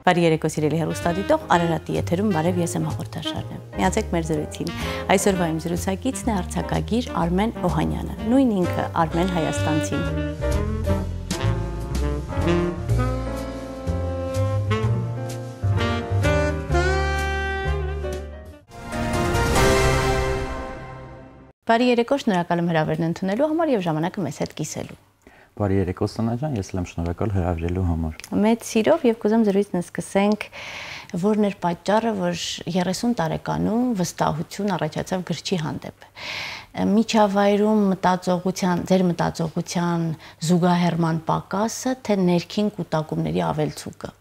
Բարի երեկո սիրելի հեռուստադիտող, Արարատի եթերում բարև, ես եմ հաղորդաշարն եմ։ Միացեք մեր զրույցին։ Այսօրվա իմ զրուցակիցն է արձակագիր Արմեն Օհանյանը, նույն ինքը Արմեն Հայաստանցին։ Բարի երեկո, շնորհակալ եմ հրավերն ընդունելու համար եւ ժամանակը մեզ հետ կիսելու։ Բարի երեկո Սոնա ջան, ես եմ շնորհակալ հրավիրելու համար։ Մեծ սիրով եւ կուզեմ զրույցն սկսենք, որն էր պատճառը, որ 30 տարեկանում վստահություն առաջացավ գրչի հանդեպ։ Միջավայրում ձեր մտածողության զուգահեռման պակասը, թե ներքին կուտակումների ավելցուկը։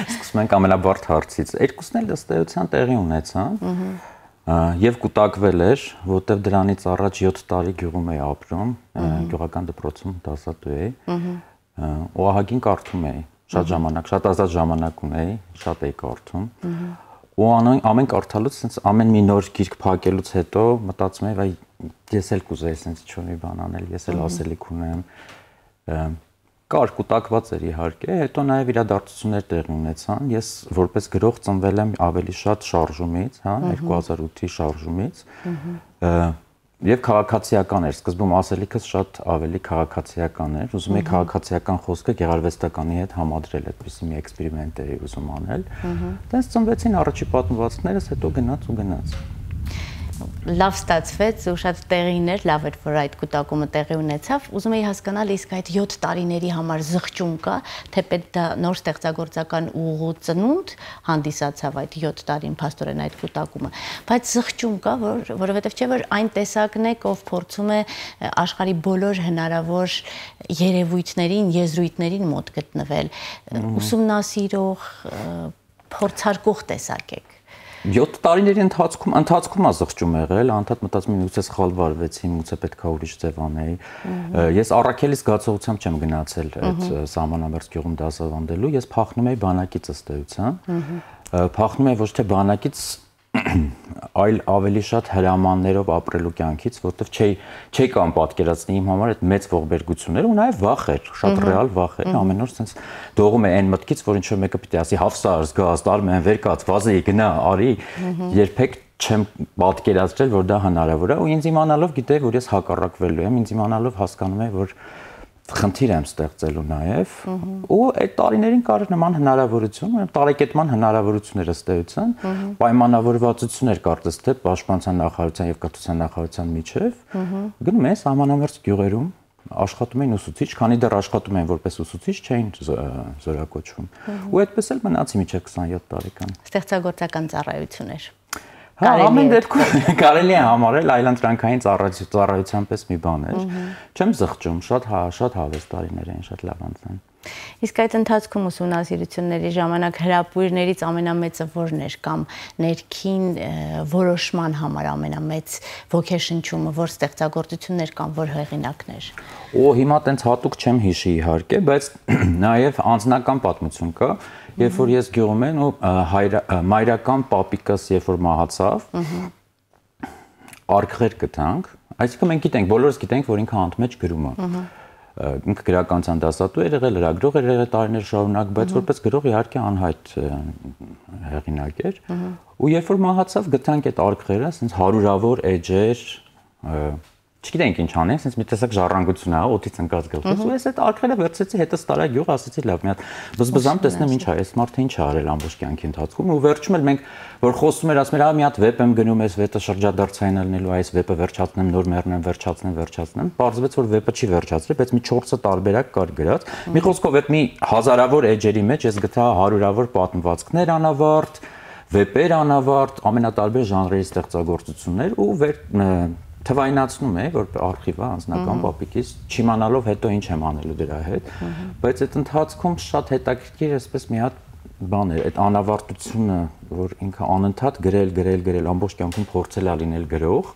Սկսում ենք ամենաբարդ հարցից։ Երկուսն էլ ըստ էության տեղի ունեցան։ Եվ կուտակվել էր, որտեղ դրանից առաջ 7 տարի գյուղում էի ապրում, գյուղական դպրոցում դասատու էի, ու ահագին կարդում էի, շատ ժամանակ, շատ ազատ ժամանակ ունեի, շատ էի կարդում, ու ամեն կարդալուց, ամեն մի նոր գիրք փակելուց հետո մտածում էի, ես էլ կուզեի սենց ինչ-որ մի բան անել, ես էլ ասելիք ունեմ, կար կուտակված էր իհարկե, հետո նաև իրադարձություններ տեղի ունեցան, ես որպես գրող ծնվել եմ ավելի շատ շարժումից, 2008-ի շարժումից, եւ քաղաքացիական էր, սկզբում ասելիքս շատ ավելի քաղաքացիական էր, ուզում էի քաղաքացիական խոսքը գեղարվեստականի հետ համադրել, այդպիսի մի էքսպերիմենտ էի ուզում անել, դες ծնվեցին առաջի պատմվածքներս, հետո գնաց Լավ ստացվեց ու շատ տեղին էր, լավ էր, որ այդ կուտակումը տեղի ունեցավ, ուզում էի հասկանալ իսկ այդ 7 տարիների համար զղջում կա, թե պետք է նոր ստեղծագործական ուղու ծնունդ հանդիսացավ այդ 7 տարին փաստորեն այդ կուտակումը, բայց զղջում կա, որովհետև չէ որ այն տեսակն է, ով փորձում է աշխարհի բոլոր հնարավոր երևույթներին, եզրույթներին մոտ գտնվել, ուսումնասիրող, փորձարկող տեսակ եք։ 7 տարիների ընթացքում զղջում եղել, անդադ մտածում եմ միգուցե սխալ վարվեցի, միգուցե պետք է ուրիշ ձև անեի։ Ես առաքելի զգացողությամբ չեմ գնացել այդ սահմանամերձ գյուղում դասավանդելու, ես փախնում էի բանակից ըստ էության։ Փախնում էի ոչ թե բանակից, այլ ավելի շատ հրամաններով ապրելու կյանքից, որտեղ չէի կարող պատկերացնել իմ համար այդ մեծ ողբերգությունները ու նաև վախ էր, շատ ռեալ վախ էր, ամեն օր sense դողում է այն մտքից, որ ինչ որ մեկը պիտի ասի հավսար, զգաս, տարում են վեր կաց, վազի, գնա, արի, երբեք չեմ պատկերացրել, որ դա հնարավոր է ու ինձ իմանալով գիտեի, որ ես հակառակվելու եմ, ինձ իմանալով հասկանում եմ, որ խնդիր եմ ստեղծելու նաև ու այդ տարիներին կար նման հնարավորություն, տարեկետման հնարավորություններ ըստ էության, պայմանավորվածություններ կարծես թե պաշտպանության նախարարության եւ կրթության նախարարության միջև, գնում ես սահմանամերձ գյուղերում, աշխատում էին ուսուցիչ, քանի դեռ աշխատում էին որպես ուսուցիչ, չէին զորակոչվում։ Ու այդպես էլ մնացի մինչև 27 տարեկան։ Ստեղծագործական ծառայություններ։ Ամեն դեպքում կարելի է համարել այլընտրանքային ծառայության պես մի բան էր։ Չեմ զղջում, շատ հավես տարիներ էին, շատ լավ անցան։ Իսկ այդ ընթացքում ուսումնասիրությունների ժամանակ հրապույրներից ամենամեծը որն էր կամ ներքին որոշման համար ամենամեծ ոգեշնչումը, որ ստեղծագործություններ կամ որ հեղինակներ։ Հիմա տենց հատուկ չեմ հիշի իհարկե, բայց նաև անձնական պատմություն կա, երբ որ ես գյուղում եմ ու մայրական պապիկս երբ որ մահացավ, արգղեր գտանք, այսինքն մենք գիտենք, բոլորս գիտենք, որ ինքը անընդմեջ գրում է։ Ինքը գրականության դասատու էր եղել, լրագրող էր եղել տարիներ շարունակ, բայց որպես գրող իհարկե անհայտ հեղինակ էր։ Ու երբ որ մահացավ, գտանք այդ արգղերը, ասենց հարյուրավոր էջեր, չգիտենք ինչ անենք, ասենց մի տեսակ ժառանգություն ա, օդից ընկած գլխից, ու ես այդ արգղերը վերցրեցի, հետս տարա գյուղ, ասեցի լավ, մի հատ բզբզամ տեսնեմ ինչ ա, այս մարդը ինչ ա արել ամբողջ կյանքի ընթացքում, ու վերջում էլ մենք որ խոսում էր, ասում էր, մի հատ վեպ եմ գնում, այս վեպը շրջադարձային լինելու, այս վեպը վերջացնեմ, նոր մեռնեմ, վերջացնեմ, պարզվեց որ վեպը չի վերջացրել, բայց մի 4 տարբերակ կար գրած։ Մի խոսքով այդ մի հազարավոր էջերի մեջ ես գտա հարյուրավոր պատմվածքներ անավարտ, վեպեր անավարտ, ամենատարբեր ժանրերի ստեղծագործություններ ու թվայնացնում է, որ արխիվը անձնական պապիկից չիմանալով հետո ինչ եմ անելու դրա հետ, բայց այդ ընթացքում շատ հետաքրքիր էսպես մի հատ բան էր, այդ անավարտությունը, որ ինքը անընդհատ գրել, ամբողջ կյանքում փորձել է լինել գրող,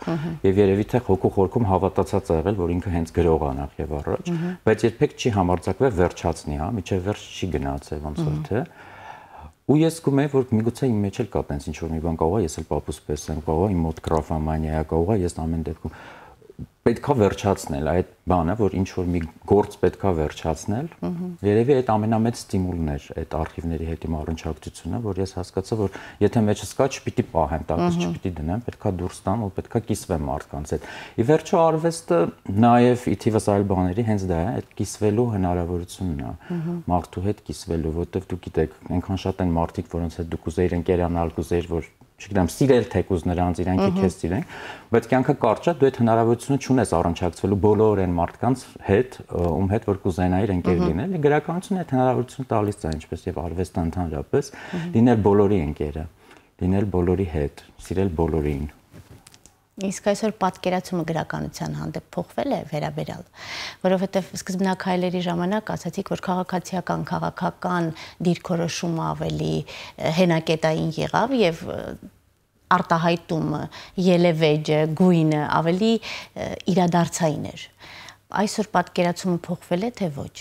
եւ երևի թե հոգու խորքում հավատացած ա եղել, որ ինքը հենց գրող է նախ եւ առաջ, բայց երբեք չի համարձակվել վերջացնի, միջև վերջ չի գնացել ոնց որ թե ու ես զգում եմ, որ միգուցե իմ մեջ էլ կա տենց ինչ որ մի բան կարող է, ես էլ պապուս պես եմ, կարող է իմ մոտ գրաֆոմանիա, կարող է ես ամեն դեպքում պետքա վերջացնել այդ բանը, որ ինչ որ մի գործ պետքա վերջացնել։ Երևի այդ ամենամեծ ստիմուլն էր այդ արխիվների հետ իմ առնչակցությունը, որ ես հասկացա, որ եթե մեջս կա, չպիտի պահեմ, տակից չպիտի դնեմ, պետքա դուրս տամ ու պետքա կիսվեմ մարդկանց հետ։ Ի վերջո արվեստը նաև ի թիվս այլ բաների հենց դա է, այդ կիսվելու հնարավորությունն է, մարդու հետ կիսվելու, որովհետև դուք գիտեք, այնքան շատ են մարդիկ, որոնց հետ դուք ուզեիր ընկերանալ, կուզեիր, որ չգիտեմ, սիրել թեկուզ նրանց, իրանքի քեզ սիրեն, բայց կյանքը կարճ է, դու այդ հնարավորությունը չունես առնչակցվելու բոլոր այն մարդկանց հետ, ում հետ որ կուզենայիր ընկեր լինել, գրականությունը այդ հնարավորությունը տալիս է, ինչպես եւ արվեստը ընդհանրապես, լինել բոլորի ընկերը, լինել բոլորի հետ, սիրել բոլորին։ Իսկ այսօր պատկերացումը գրականության հանդեպ փոխվել է վերաբերյալ, որովհետև սկզբնակայլերի ժամանակ ասացիք, որ քաղաքական դիրքորոշումը ավելի հենակետային եղավ եւ արտահայտումը, ելևեջը, գույնը ավելի իրադարձային էր։ Այսօր պատկերացումը փոխվել է թե ոչ։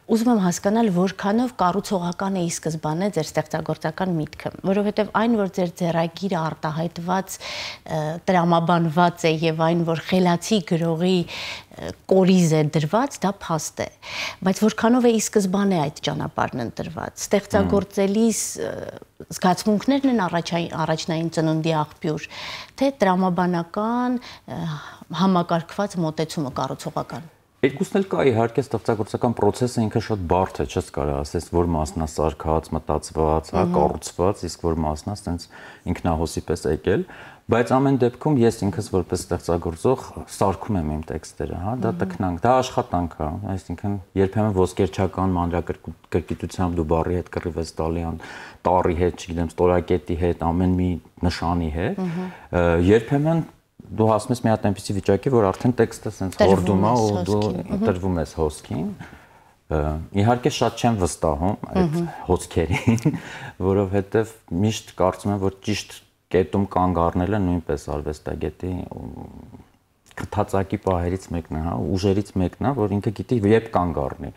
Ուզում եմ հասկանալ, որքանով կառուցողական է ի սկզբանե ձեր ստեղծագործական միտքը, որովհետև այն, որ ձեր ձեռագիրը արտահայտված, տրամաբանված է եւ այն, որ խելացի գրողի կորիզ է դրված, դա փաստ է, բայց որքանով է ի սկզբանե այդ ճանապարհն ընտրված, ստեղծագործելիս զգացմունքներն են առաջնային ծնունդի աղբյուր, թե տրամաբանական համակարգված մոտեցումը կառուցողական։ Երկուսն էլ կա, իհարկե ստեղծագործական process-ը ինքը շատ բարդ է, չես կարող ասես, որ մասն է սարքած, մտածված, հա, կառուցված, իսկ որ մասն է ասենց ինքնահոսի պես եկել, բայց ամեն դեպքում ես ինքս որպես ստեղծագործող սարքում եմ իմ տեքստերը, հա, դա տքնանք, դա աշխատանք է, այսինքն երբեմն ոսկերչական մանրակրկիտությամբ դու բառի հետ կռիվ ես տալի, տառի հետ, չգիտեմ, ստորակետի հետ, ամեն մի նշանի հետ, երբեմն դու հասնում ես մի հատ այնպիսի վիճակի, որ արդեն տեքստը սենց հորդում է ու դու տրվում ես հոսքին։ Իհարկե շատ չեմ վստահում այդ հոսքերին, որովհետև միշտ կարծում եմ, որ ճիշտ կետում կանգ առնելը նույնպես արվեստագետի քթածակի պահերից մեկն է, հա, ուժերից մեկն է, որ ինքը գիտի երբ կանգ առնի,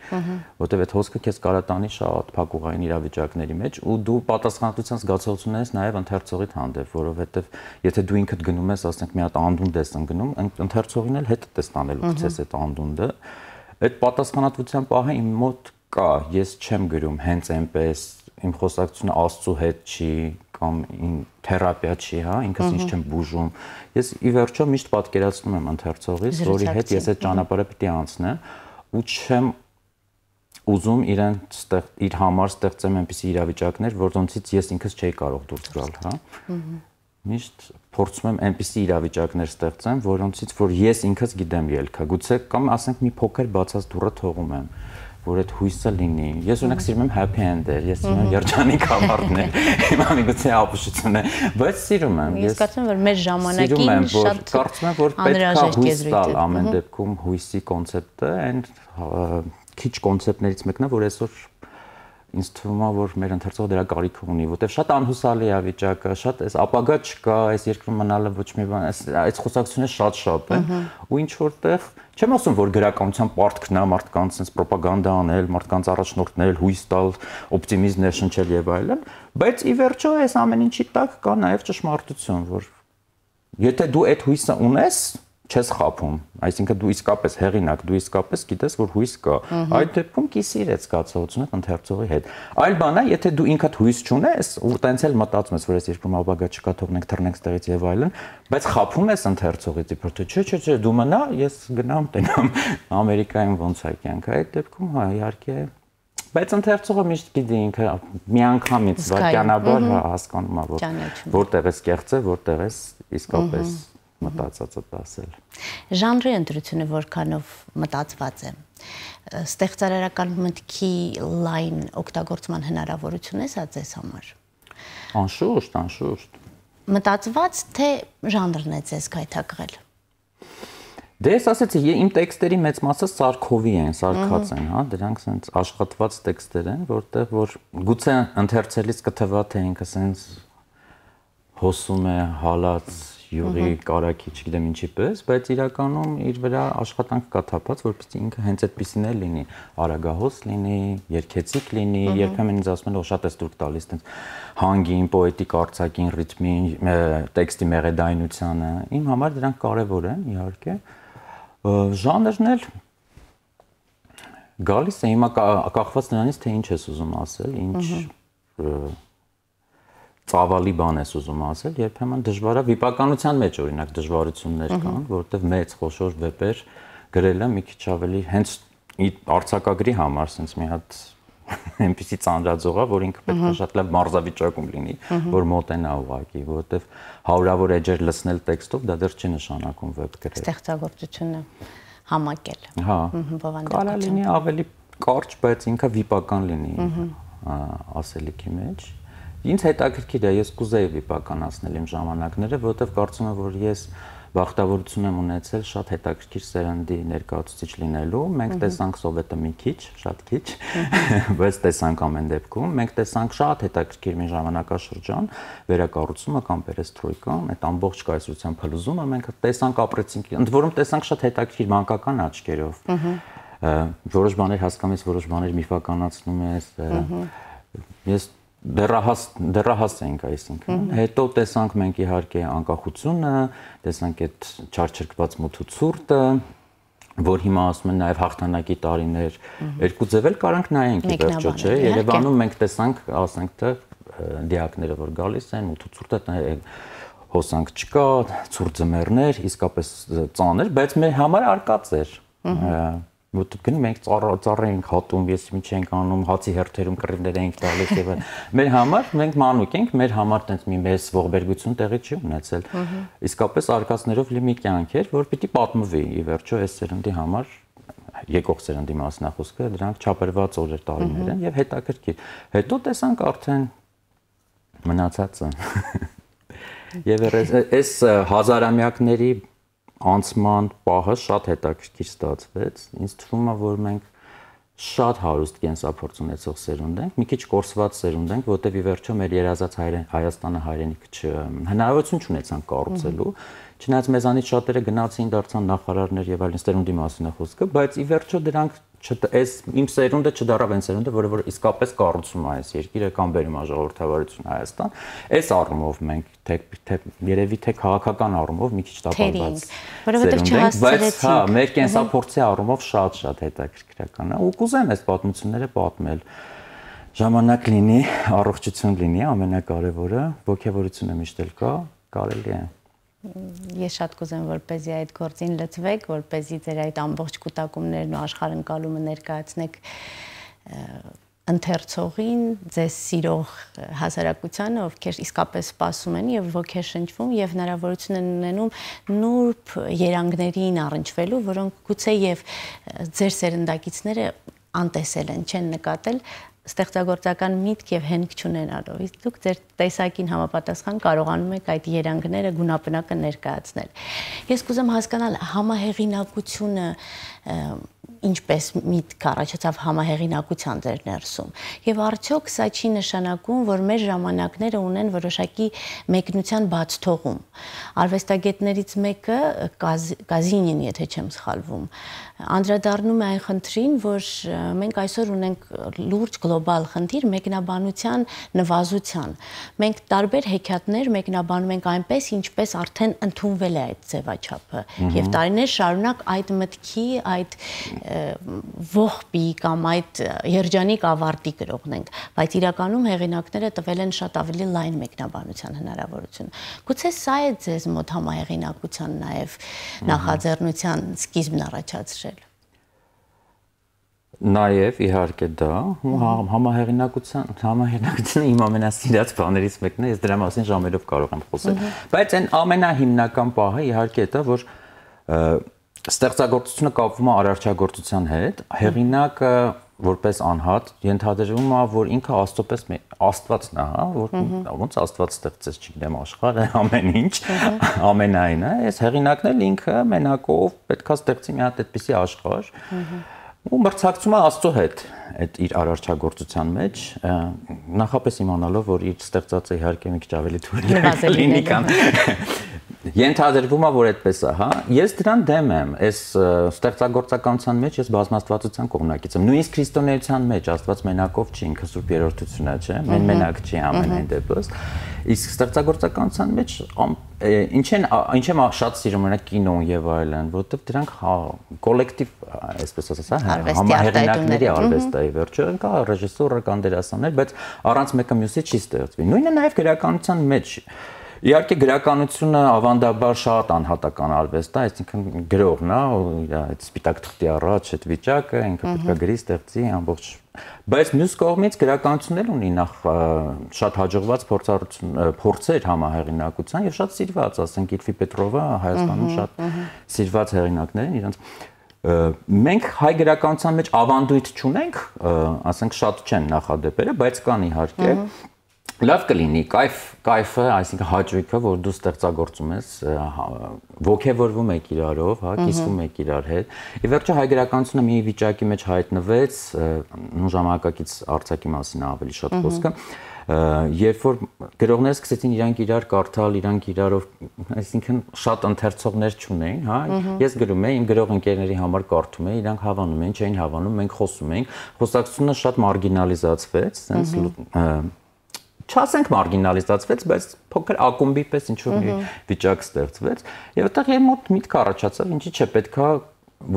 որտեղ այդ հոսքը քեզ կարա տանի շատ փակուղային իրավիճակների մեջ ու դու պատասխանատվության զգացողություն ունես նաև ընթերցողիդ հանդեպ, որովհետև եթե դու ինքդ գնում ես, ասենք մի հատ անդունդ ես ընկնում, ընթերցողին էլ հետդ ես տանելու գցես այդ անդունդը, այդ պատասխանատվության պահը իմ մոտ կա, ես չեմ գրում հենց այնպես, իմ խոսակցությունը Աստծո հետ չի կամ թերապիա չի, հա, ինքս ինձ չեմ բուժում։ Ես ի վերջո միշտ պատկերացնում եմ ընթերցողից, որի հետ ես այդ ճանապարհը պիտի անցնեմ ու չեմ ուզում իր համար ստեղծեմ այնպիսի իրավիճակներ, որոնցից ես ինքս չէի կարող դուրս գալ, հա։ Միշտ փորձում եմ այնպիսի իրավիճակներ ստեղծեմ, որոնցից որ ես ինքս գիտեմ ելքը։ Գուցե կամ ասենք մի փոքր բացած դուռը թողում եմ, որ այդ հույսը լինի։ Ես օրինակ սիրում եմ happy end-եր, ես սիրում եմ երջանիկ համարներ, հիմա միգուցե ապուշություն է, բայց սիրում եմ։ Ես կարծում եմ, որ մեր ժամանակին շատ կարծում եմ, որ պետք է հույս տալ ամեն դեպքում հույսի կոնցեպտը, այն քիչ կոնցեպտներից մեկն է, որ այսօր ինձ թվում է, որ մեր ընթերցողը դրա կարիք ունի, որտեղ շատ անհուսալի է վիճակը, շատ էս ապագա չկա, այս երկրում մնալը ոչ մի բան, այս խոսակցությունները շատ են, ու ինչ որտեղ չեմ ասում, որ գրականության պարտքն է մարդկանց sense ռոպագանդա անել, մարդկանց առաջնորդնել, հույս տալ, օպտիմիզմ ներշնչել եւ այլն, բայց ի վերջո այս ամեն ինչի տակ կա նաեւ ճշմարտություն, որ եթե դու այդ հույսը ունես, չես խափում, այսինքն դու իսկապես հեղինակ, դու իսկապես գիտես, որ հույս կա։ Այդ դեպքում կիսիր այդ զգացողությունը ընթերցողի հետ։ Այլ բան է, եթե դու ինքդ հույս չունես, ու տենց էլ մտածում ես, որ այս երկրում ապագա չկա, թողնենք թռնենք ստեղից եւ այլն, բայց խափում ես ընթերցողից, իբրտե չէ, դու մնա, ես գնամ, տենամ Ամերիկայում ոնց է կյանքը։ Այդ դեպքում հա, իհարկե, բայց ընթերցողը միշտ գիտի ինքը միանգամից վարկանաբար հասկանում է, որտեղ էս կեղծը, որտեղ էս իսկապես մտածածը դասել։ Ժանրի ընտրությունը որքանով մտածված է։ Ստեղծարարական մտքի լայն օգտագործման հնարավորություն է սա ձեզ համար։ Անշուշտ։ Մտածված թե ժանրն է ձեզ գայթակղել։ Դե ես ասեցի, իմ տեքստերի մեծ մասը սարքովի են, սարքած են, հա, դրանք սենց աշխատված տեքստեր են, որտեղ որ գուցե ընթերցելիս կթվա թե ինքը սենց հոսում է, հալած յուղի կարակի, չգիտեմ ինչի պես, բայց իրականում իր վրա աշխատանք կա թափած, որպեսզի ինքը հենց այդպեսին էլ լինի, արագահոս լինի, երգեցիկ լինի, երբեմն ինձ ասում են, որ շատ է ստուրկ տալիս այդպես հանգին, պոետիկ արձակին, ռիթմին, տեքստի մեղեդայնությանը։ Իմ համար դրանք կարևոր են, իհարկե, Ժանրն էլ գալիս է հիմա կախված նրանից, թե ինչ ես ուզում ասել, ինչ ծավալի բան ես ուզում ասել, երբեմն դժվար է վիպականության մեջ օրինակ դժվարություններ կան, որովհետև մեծ խոշոր վեպեր գրելը մի քիչ ավելի հենց արձակագրի համար sense մի հատ այնպեսի ծանրաձող է, որ ինքը պետք է շատ լավ մարզավիճակում լինի, որ մոտենա ուղղակի, որովհետև հարյուրավոր էջեր լսնել տեքստով դա դեռ չի նշանակում վեպ գրել։ Ստեղծագործությունը համակել։ Հա, կարա լինի ավելի կարճ, բայց ինքը վիպական լինի ասելիքի մեջ։ Ինձ հետաքրքիր է, ես կուզեի վիպականացնել իմ ժամանակները, որովհետև կարծում եմ, որ ես բախտավորություն եմ ունեցել շատ հետաքրքիր սերնդի ներկայացուցիչ լինելու։ Մենք տեսանք Սովետը մի քիչ, շատ քիչ, բայց տեսանք ամեն դեպքում։ Մենք տեսանք շատ հետաքրքիր մի ժամանակաշրջան, վերակառուցումը կամ պերեստրոյկան, այդ ամբողջ կայսրության փլուզումը մենք տեսանք, ապրեցինք։ Ընդ որում տեսանք շատ հետաքրքիր մանկական աչքերով։ Որոշ բաներ հասկանում ես, որոշ բաներ միֆականացնում ես։ Ես դեռահաս ենք, այսինքն հետո տեսանք մենք իհարկե անկախությունը, տեսանք այդ չարչրկված մութ ու ցուրտը, որ հիմա ասում են նաև հաղթանակի տարիներ, երկու ձև էլ կարանք նայենք ի վերջո, չէ, Երևանում մենք տեսանք, ասենք թե դիակները որ գալիս են, մութ ու ցուրտը հոսանք չկա, ցուրտ ձմեռներ, իսկապես ծանր, բայց մեր համար արկած էր։ Որտեղ գնում ենք ծառ ենք հատում, ես ինչ ենք անում, հացի հերթերում կռիվներ ենք տալիս եւ մեր համար մենք մանուկ ենք, մեր համար տենց մի մեծ ողբերգություն տեղի չի ունեցել։ Իսկապես արկածներով լի մի կյանք էր, որ պիտի պատմվի ի վերջո այս սերնդի համար, եկող սերնդի մասն է խոսքը, դրանք չափերված օրեր տարիներ են եւ հետաքրքիր։ Հետո տեսանք արդեն մնացածը։ Եվ այս հազարամյակների անցման պահը շատ հետաքրքիր ստացվեց։ Ինձ թվում է, որ մենք շատ հարուստ կենսափորձ ունեցող սերունդ ենք, մի քիչ կորսված սերունդ ենք, որտեղ ի վերջո մեր երազած Հայաստանը հայրենիքը հնարավորություն չունեցան կառուցելու, չնայած մեզանից շատերը գնացին, դարձան նախարարներ եւ այլն, սերունդի մասին է խոսքը, բայց ի վերջո դրանք այս իմ սերունդը չդարավ այն սերունդը, որը իսկապես կառուցում է այս երկիրը կամ բերում է ժողովրդավարություն Հայաստան, այս առումով մենք թե երևի թե քաղաքական առումով մի քիչ տապալված սերունդ ենք, բայց հա, մեր կենսափորձի առումով շատ հետաքրքրական է ու կուզեմ այս պատմությունները պատմել։ Ժամանակ լինի, առողջություն լինի, ամենակարևորը, ոգևորությունը միշտ էլ կա, կարելի է։ Ես շատ կուզեմ, որպեսզի այդ գործին լծվեք, որպեսզի ձեր այդ ամբողջ կուտակումներն ու աշխարհընկալումը ներկայացնեք ընթերցողին, ձեզ սիրող հասարակությանը, ովքեր իսկապես սպասում են եւ ոգեշնչվում եւ հնարավորություն են ունենում նուրբ երանգներին առնչվելու, որոնք գուցե եւ ձեր սերնդակիցները անտեսել են, չեն նկատել ստեղծագործական միտք եւ հենք չունենալով։ Իսկ դուք ձեր տեսակին համապատասխան կարողանում եք այդ երանգները գունապնակը ներկայացնել։ Ես կուզեմ հասկանալ համահեղինակությունը ինչպես միտք առաջացավ համահեղինակության ձեր ներսում եւ արդյոք սա չի նշանակում, որ մեր ժամանակները ունեն որոշակի մեկնության բաց թողում։ Արվեստագետներից մեկը Կազինին, եթե չեմ սխալվում, անդրադառնում է այն խնդրին, որ մենք այսօր ունենք լուրջ գլոբալ խնդիր մեկնաբանության նվազության։ Մենք տարբեր հեքիաթներ մեկնաբանում ենք այնպես, ինչպես արդեն ընդունվել է այդ ձևաչափը եւ տարիներ շարունակ այդ մտքի, այդ ողբի կամ այդ երջանիկ ավարտի կրողն ենք, բայց իրականում հեղինակները տվել են շատ ավելի լայն մեկնաբանության հնարավորություն։ Գուցե սա է ձեզ մոտ համահեղինակության նաև նախաձեռնության սկիզբն առաջացրել։ Նաև իհարկե դա, համահեղինակությունը իմ ամենասիրած բաներից մեկն է, ես դրա մասին ժամերով կարող եմ խոսել, բայց այն ամենահիմնական պահը իհարկե դա, որ ստեղծագործությունը կապվում է արարչագործության հետ, հեղինակը որպես անհատ ենթադրվում է, որ ինքը աստծոպես Աստվածն է, հա, որ ոնց Աստված ստեղծեց, չգիտեմ, աշխարհը, ամեն ինչ, ամենայինը, այս հեղինակն էլ ինքը մենակով պետքա ստեղծի մի հատ այդպիսի աշխարհ, ու մրցակցում է Աստծո հետ այդ իր արարչագործության մեջ, նախապես իմանալով, որ իր ստեղծածը իհարկե մի քիչ ավելի թույլ լինի կամ Ենթադրվում է, որ այդպես է, հա։ Ես դրան դեմ եմ, այս ստեղծագործականության մեջ ես բազմաստվածության կողմնակից եմ։ Նույնիսկ քրիստոնեության մեջ Աստված մենակով չի, ինքը Սուրբ Երրորդությունն է, չէ՞։ Մենակ չի ամենայն դեպս։ Իսկ ստեղծագործականության մեջ ինչ եմ շատ սիրում մենակ կինոն եւ այլն, որովհետեւ դրանք կոլեկտիվ, այսպես ասած, համահեղինակների արվեստ է վերջը, կա ռեժիսորը, կան դերասաններ, բայց առանց մեկը մյուսի չի ստեղծվի։ Նույնը նաեւ գրականության մեջ Իհարկե գրականությունը ավանդաբար շատ անհատական արվեստ է, այսինքն գրողն է, իր այդ սպիտակ թղթի առաջ այդ վիճակը, ինքը պետք է գրի, ստեղծի ամբողջ։ Բայց մյուս կողմից գրականությունն էլ ունի նախ շատ հաջողված փորձեր համահեղինակության եւ շատ սիրված, ասենք Իլֆի Պետրովը Հայաստանում շատ սիրված հեղինակներ են իրենց մենք հայ գրականության մեջ ավանդույթ չունենք, ասենք շատ չեն նախադեպերը, բայց կան իհարկե Լավ կլինի, կայֆը, այսինքն հաճույքը, որ դու ստեղծագործում ես, ոգևորվում եք իրարով, հա, կիսվում եք իրար հետ։ Ի վերջո հայ գրականությունը մի վիճակի մեջ հայտնվեց, նույն ժամանակակից արձակի մասին ավելի շատ խոսքը, երբ որ գրողները սկսեցին իրանք իրար կարդալ, իրանք իրարով, այսինքն շատ ընթերցողներ չունեին, հա, ես գրում եի, իմ գրող ընկերների համար կարդում էի, իրանք հավանում էին, չէին հավանում, մենք խոսում էինք, խոսակցությունը շատ մարգինալիզացվեց, sense չասենք մարգինալիզացվեց, բայց փոքր ակումբի պես ինչ-որ մի վիճակ ստեղծվեց, եւ այդտեղ իմ մոտ միտք առաջացավ, ինչի՞ չէ պետքա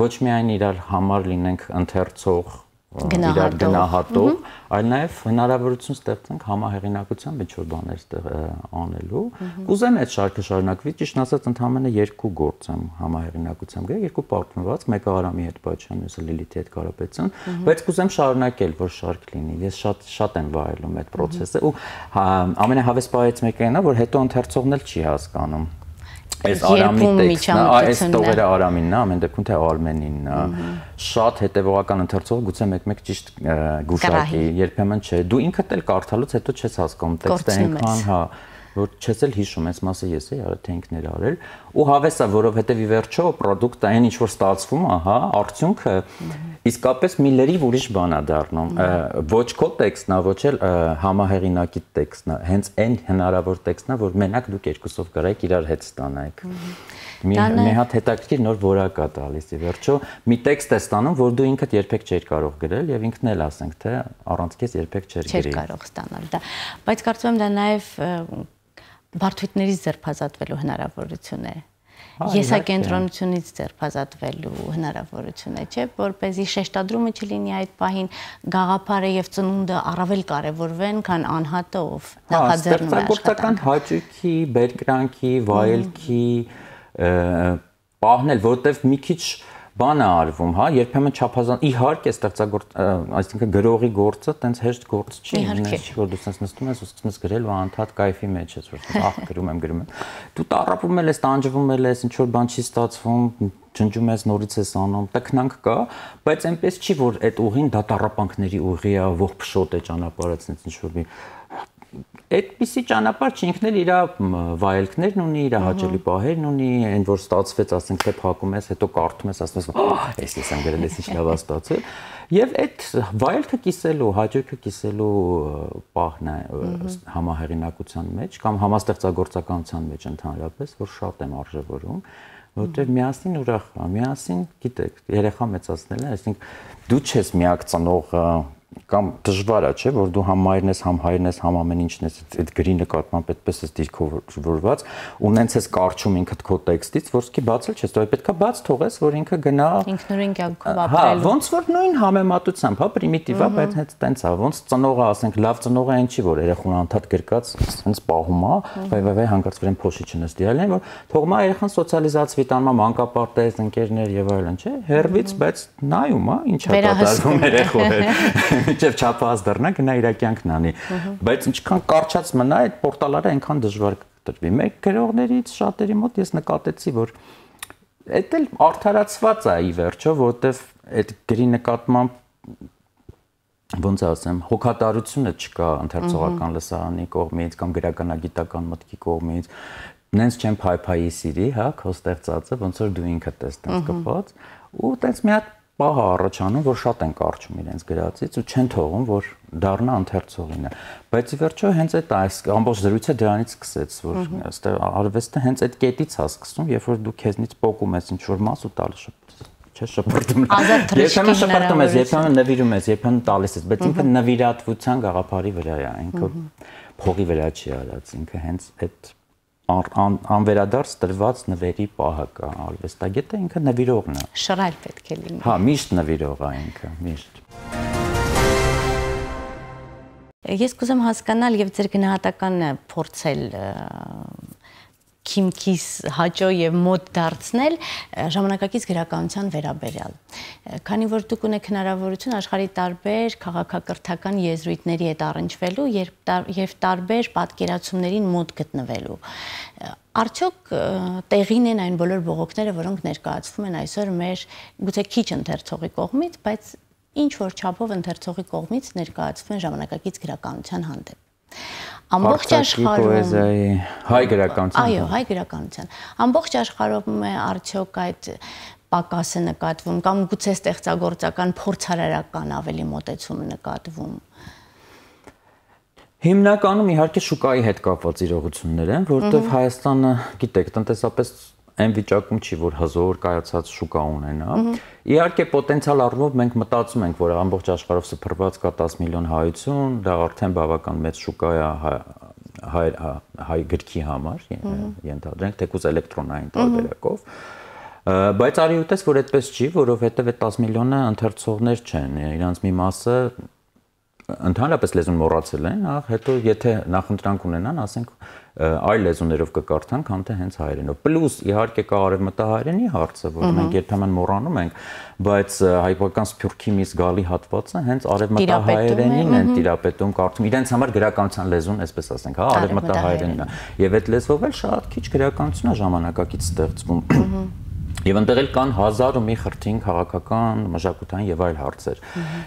ոչ միայն իրար համար լինենք ընթերցող, իրար գնահատող, այլ նաեւ հնարավորություն ստեղծենք համահեղինակության մեջ որ բաներ անելու։ Կուզեմ այդ շարքը շարունակվի, ճիշտ ասած ընդամենը 2 գործ եմ համահեղինակությամբ գրել, 2 պատմված, մեկը Արամի հետ Պաչյան, մյուսը Լիլիթի հետ Կարապետյան, բայց կուզեմ շարունակել, որ շարք լինի։ Ես շատ եմ վայելում այդ process-ը ու ամենահավես բանից մեկը այն է, որ հետո ընթերցողն էլ չի հասկանում։ Այս Արամի տեքստը, այս տողերը Արամինն է, ամեն դեպքում թե Արմենինն է։ Շատ հետևողական ընթերցող գուցե մեկ-մեկ ճիշտ գուշակի, երբեմն չէ։ Դու ինքդ էլ կարդալուց հետո չես հասկանում տեքստը այնքան, հա, որ չես էլ հիշում, այս մասը ես էի արել, թե ինքն էր արել, ու հավեսա, որովհետև ի վերջո պրոդուկտը այն ինչ որ ստացվում է, հա, արդյունքը իսկապես մի լրիվ ուրիշ բան է դառնում, ոչ քո տեքստն է, ոչ էլ համահեղինակի տեքստն է, հենց այն հնարավոր տեքստն է, որ մենակ դուք երկուսով գրեք, իրար հետ ստանաք։ Մի հատ հետաքրքիր նոր որակ է տալիս, ի վերջո մի տեքստ է ստանում, որ դու ինքդ երբեք չէիր կարող գրել եւ ինքն էլ ասենք, թե առանց քեզ երբեք չէր գրի։ Չէր կարող ստանալ դա։ Բայց կարծում եմ դա նաեւ բարդություններից ձերբազատվելու հնարավորություն է։ Եսակենտրոնությունից ձերբազատվելու հնարավորություն է, չէ՞, որպեսզի շեշտադրումը չլինի այդ պահին գաղափարը եւ ծնունդը առավել կարեւորվեն, քան անհատը ով նախաձեռնում է աշխատանքը։ Ստեղծագործական հաճույքի, բերկրանքի, վայելքի պահնել, որտեվ մի քիչ բան է արվում, հա, երբեմն չափազանց իհարկե ստեղծագործ, այսինքն գրողի գործը տենց հեշտ գործ չի, ինձ չի որ դու sense նստում ես ու սկսում ես գրել ու անդադ կայֆի մեջ ես որ ախ գրում եմ։ Դու տառապում ես, տանջվում ես, ինչ որ բան չի ստացվում, ջնջում ես, նորից ես անում, տքնանք կա, բայց այնպես չի որ այդ ուղին դա տառապանքների ուղի է, ողբշոտ է ճանապարհից ինչ որ մի Այդպիսի ճանապարհ չի, ինքն էլ իր վայելքներն ունի, իր հաճելի պահերն ունի, այն որ ստացվեց, ասենք թե փակում ես, հետո կարդում ես, ասում ես, այս ես եմ գրել, այս ինչ լավ է ստացել, եւ այդ վայելքը կիսելու, հաճույքը կիսելու պահն է համահեղինակության մեջ կամ համաստեղծագործականության մեջ ընդհանրապես, որ շատ եմ արժևորում, որտեղ միասին ուրախ, միասին, գիտեք, երեխա մեծացնելն է, այսինքն դու չես միակ ծնողը կամ դժվար է, չէ, որ դու համ մայրն ես, համ հայրն ես, համ ամեն ինչն ես, այդ գրի նկատմամբ այդպես ես դիրքավորված, ու նենց ես կարճում ինքդ քո տեքստից, որ սկի բացել չես, դու պետքա բաց թողես, որ ինքը գնա ինքնուրույն կյանքով ապրելու։ Հա, ոնց որ նույն համեմատությամբ, հա, պրիմիտիվ է, բայց հենց տենց է, ոնց ծնողը, ասենք, լավ ծնողը այն չի, որ երեխան անդադ գրկած, հենց պահում է, վայ, հանկարծ վրան փոշի չնստի, այլն, որ թողում է երեխան սոցիալիզացվի, տանում մանկապարտեզ, ընկերներ եւ այլն, չէ, հերվից, բայց նայում է, ինչ է կատարվում երեխու հետ։ Մինչև չափահաս դառնա գնա իր կյանքն անի, բայց ինչքան կարճած մնա այդ պորտալները այնքան դժվար կտրվի։ Մեկ գրողներից շատերի մոտ ես նկատեցի, որ այդ էլ արդարացված է ի վերջո, որովհետև այդ գրի նկատմամբ ոնց ասեմ, հոգատարությունը չկա ընթերցողական լսարանի կողմից կամ գրականագիտական մտքի կողմից։ Նենց չեմ փայփայի սիրի, հա, քո ստեղծածը, ոնց որ դու ինքդ ես տես կպած, ու տես մի հատ պահ առաջանում, որ շատ են կարճում իրենց գրածից ու չեն թողում, որ դառնա ընթերցողինը։ Բայց ի վերջո հենց այդ այս ամբողջ զրույցը դրանից սկսեց, որ այստեղ արվեստը հենց այդ կետից է սկսում, երբ որ դու քեզնից պոկում ես ինչ-որ մաս ու տալիս չէ, շփոթում ես։ Երբեմն շփոթում ես, երբեմն նվիրում ես, երբեմն տալիս ես, բայց ինքը նվիրատվության գաղափարի վրա է, ինքը փողի վրա չի արած, ինքը հենց այդ անվերադարձ տրված նվերի պահը կա արվեստագետը ինքը նվիրողն է։ Շռայլ պետք է լինի։ Հա, միշտ նվիրող է ինքը, միշտ։ Ես կուզեմ հասկանալ եւ ձեր գնահատականը փորձել քիմքիս հաճո եւ մոտ դարձնել ժամանակակից գրականության վերաբերյալ։ Քանի որ դուք ունեք հնարավորություն աշխարհի տարբեր քաղաքակրթական եզրույթների հետ առնչվելու, եւ տարբեր պատկերացումներին մոտ գտնվելու։ Արդյոք տեղին են այն բոլոր բողոքները, որոնք ներկայացվում են այսօր մեր գուցե քիչ ընթերցողի կողմից, բայց ինչ որ չափով ընթերցողի կողմից ներկայացվում են ժամանակակից գրականության հանդեպ։ Ամբողջ աշխարհում հայ գրականության։ Այո, հայ գրականության։ Ամբողջ աշխարհում է արդյոք այդ պակասը նկատվում կամ գուցե ստեղծագործական փորձարարական ավելի մոտեցում նկատվում։ Հիմնականում իհարկե շուկայի հետ կապված իրողություններ են, որովհետև Հայաստանը, գիտեք, տնտեսապես այն վիճակում չի, որ հզոր կայացած շուկա ունենա։ Իհարկե պոտենցիալ առումով մենք մտածում ենք, որ ամբողջ աշխարհով սփռված կա 10 միլիոն հայություն, դա արդեն բավական մեծ շուկա է հայ գրքի համար, ենթադրենք, թեկուզ էլեկտրոնային տարբերակով։ Բայց արի ուտես, որ այդպես չի, որովհետև այդ 10 միլիոնը ընթերցողներ չեն, իրանց մի մասը ընդհանրապես լեզուն մոռացել են, հետո եթե նախընտրանք ունենան, ասենք այլ լեզուներով կկարդան, քան թե հենց հայերենով։ Պլյուս իհարկե կա արևմտահայերենի հարցը, որ մենք երբեմն մոռանում ենք, բայց հայկական սփյուռքի մի զգալի հատվածը հենց արևմտահայերենին են տիրապետում, կարդում, իրենց համար գրականության լեզուն, այսպես ասենք, հա, արևմտահայերենն է։ Եվ այդ լեզվով էլ շատ քիչ գրականություն է ժամանակակից ստեղծվում։ Եվ այնտեղ էլ կան հազար ու մի խրթին քաղաքական, մշակութային եւ այլ հարցեր։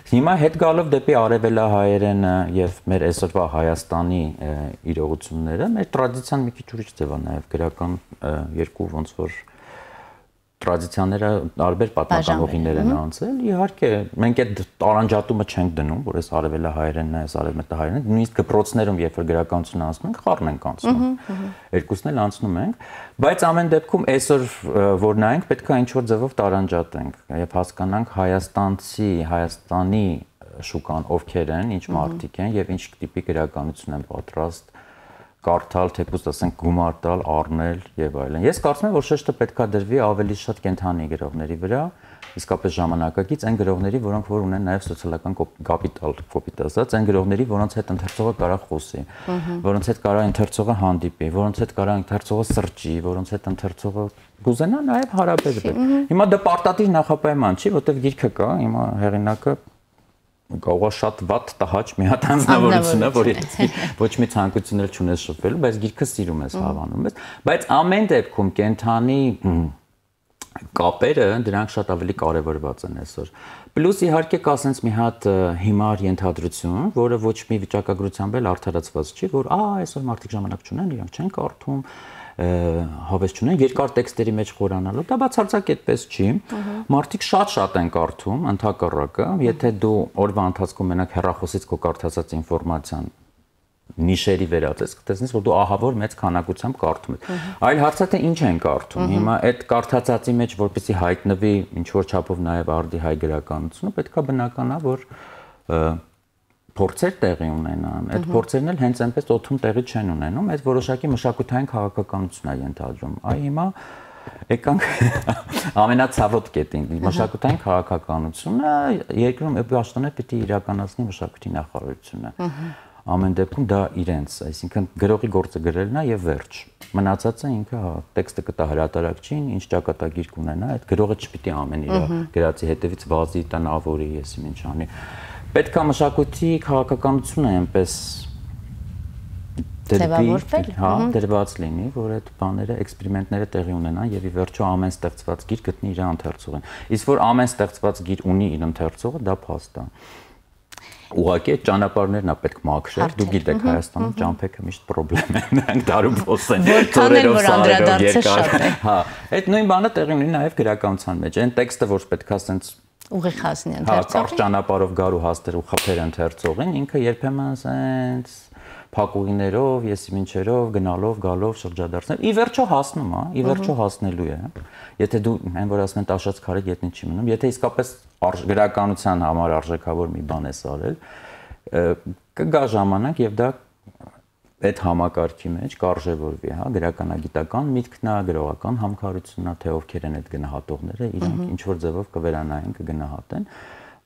Հիմա հետ գալով դեպի արևելահայերենը եւ մեր այսօրվա Հայաստանի իրողությունները, մեր տրադիցիան մի քիչ ուրիշ ձև է նաեւ գրական երկու ոնց որ տրադիցիաները տարբեր պատմական հողիներ են անցել։ Իհարկե, մենք այդ տարանջատումը չենք դնում, որ այս արևելահայերենն է, այս արևմտահայերենն է, նույնիսկ դպրոցներում, երբ որ գրականություն անցնում ենք, խառն ենք անցնում։ Երկուսն էլ անցնում ենք, բայց ամեն դեպքում այսօր որ նայենք, պետք է ինչ-որ ձևով տարանջատենք եւ հասկանանք Հայաստանի շուկան ովքեր են, ինչ մարդիկ են եւ ինչ տիպի գրականություն են պատրաստ կարդալ, թեկուզ ասենք գումար տալ, առնել եւ այլն։ Ես կարծում եմ, որ շեշտը պետքա դրվի ավելի շատ կենթանի գրողների վրա, իսկապես ժամանակակից այն գրողների, որոնք որ ունեն նաեւ սոցիալական կապիտալ, կոպիտ ասած, այն գրողների, որոնց հետ ընթերցողը կարա խոսի, որոնց հետ կարա ընթերցողը հանդիպի, որոնց հետ կարա ընթերցողը սրճի, որոնց հետ ընթերցողը կուզենա նաեւ հարաբերվել։ Հիմա դա պարտադիր նախապայման չի, որտեղ գիրքը կա, հիմա հեղինակը Գողա շատ վատ տհաճ մի հատ անձնավորություն է, որ ոչ մի ցանկություն էլ չունես շփվելու, բայց գիրքը սիրում ես, հավանում ես, բայց ամեն դեպքում կենթանի կապերը դրանք շատ ավելի կարևորված են այսօր։ Պլյուս իհարկե կա ասենց մի հատ հիմար ենթադրություն, որը ոչ մի վիճակագրությամբ էլ արդարացված չի, որ այսօր մարդիկ ժամանակ չունեն, իրանք չեն կարդում, հավես չունեն երկար տեքստերի մեջ խորանալու, դա բացարձակ այդպես չի։ Մարդիկ շատ են կարդում, ընդհակառակը, եթե դու օրվա ընթացքում մենակ հեռախոսից քո կարդացած ինֆորմացիան նիշերի վերածես, կտեսնես, որ դու ահավոր մեծ քանակությամբ կարդում ես։ Այլ հարցը թե ինչ են կարդում։ Հիմա այդ կարդացածի մեջ որպեսզի հայտնվի ինչ որ չափով նաև արդի հայ գրականությունը, պետքա բնական է, որ փորձեր տեղի ունենան, այդ փորձերն էլ հենց այնպես օդում տեղի չեն ունենում, այդ որոշակի մշակութային քաղաքականություն է ենթադրում։ Այ հիմա եկանք ամենացավոտ կետին, մշակութային քաղաքականությունը երկրում Պաշտոնը պիտի իրականացնի մշակույթի նախարարությունը։ Ամեն դեպքում դա իրենց, այսինքն գրողի գործը գրելն է եւ վերջ։ Մնացածը ինքը հա տեքստը կտա հրատարակչին, ինչ ճակատագիր կունենա, այդ գրողը չպիտի ամեն իր գրածի հետևից վազի տան ավորի, եսի ինչ անի։ Պետք է մշակույթի քաղաքականությունը այնպես դրված լինի, որ այդ բաները, էքսպերիմենտները տեղի ունենան եւ ի վերջո ամեն ստեղծված գիր գտնի իր ընթերցողին։ Իսկ որ ամեն ստեղծված գիր ունի իր ընթերցողը, դա փաստ է։ Ուղղակի այդ ճանապարհներն է պետք մաքրել։ Դու գիտեք Հայաստանում ճամփեքը միշտ խնդրեմ է, նրանք դարում փոսեն, ծորերով սարերով երկար։ Հա, այդ նույն բանը տեղի ունի նաեւ գրականության մեջ։ Այն տեքստը, որ պետք է ասենց ուղիղ հասնի ընթերցողին։ Հա, կարճ ճանապարհով գար ու հասներ ու խփեր ընթերցողին, ինքը երբեմն ասենց փակուղիներով, եսիմինչերով, գնալով, գալով շրջադարձնել։ Ի վերջո հասնում է, ի վերջո հասնելու է։ Եթե դու այն որ ասում են տաշած քարը գետնի չի մնում, եթե իսկապես գրականության համար արժեքավոր մի բան ես արել, կգա ժամանակ եւ դա այդ համակարգի մեջ կարժևորվի, հա, գրականագիտական միտքն է, գրողական համքարությունն է, թե ովքեր են այդ գնահատողները, իրանք ինչ որ ձևով կվերանային, կգնահատեն,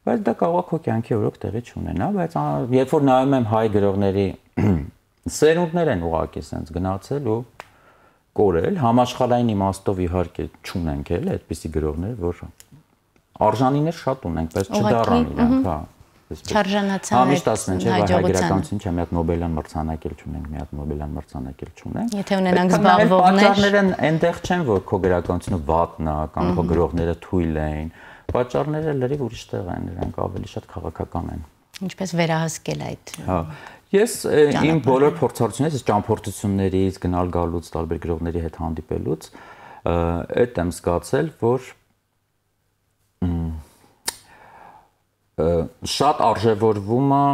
բայց դա կարող է քո կյանքի օրոք տեղի չունենա, բայց երբ որ նայում եմ հայ գրողների սերունդներ են ուղղակի sense գնացել ու կորել, համաշխարհային իմաստով իհարկե չունենք էլ այդպիսի գրողներ, որ արժանիներ շատ ունենք, բայց չդառան իրանք, հա Չարժանացան այդ հաջողության։ Չէ, մի հատ Նոբելյան մրցանակ էլ չունենք, մի հատ Նոբելյան մրցանակ էլ չունենք։ Եթե ունենանք զբաղվողներ, պատճառները այնտեղ չեն, որ քո գրականությունը վատն է, կամ քո գրողները թույլ են։ Պատճառները լրիվ ուրիշտեղ են, նրանք ավելի շատ քաղաքական են։ Ինչպես վերահսկել այդ։ Հա։ Ես իմ բոլոր փորձառություններից, ճամփորդություններից, գնալ գալուց, տարբեր գրողների հետ հանդիպելուց, այդ եմ զգացել, որ շատ արժևորվում է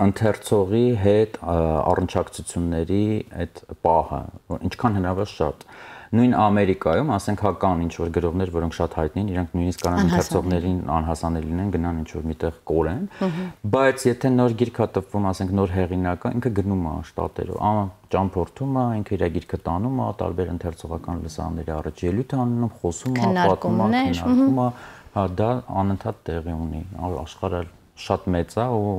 ընթերցողի հետ առնչակցությունների այդ պահը, ինչքան հնարավոր շատ։ Նույն Ամերիկայում, ասենք հա կան ինչ որ գրողներ, որոնք շատ հայտնի են, իրենք նույնիսկ կարան ընթերցողներին անհասանելի լինեն, գնան ինչ որ միտեղ կորեն, բայց եթե նոր գիրք է տպվում, ասենք նոր հեղինակը, ինքը գնում է շտատերով, ճամփորդում է, ինքը իր գիրքը տանում է, տարբեր ընթերցողական լսարանների առաջ ելույթ է անում, խոսում է, պատմում է, քննարկում է, հա դա անընդհատ տեղի ունի, աշխարհը շատ մեծ է ու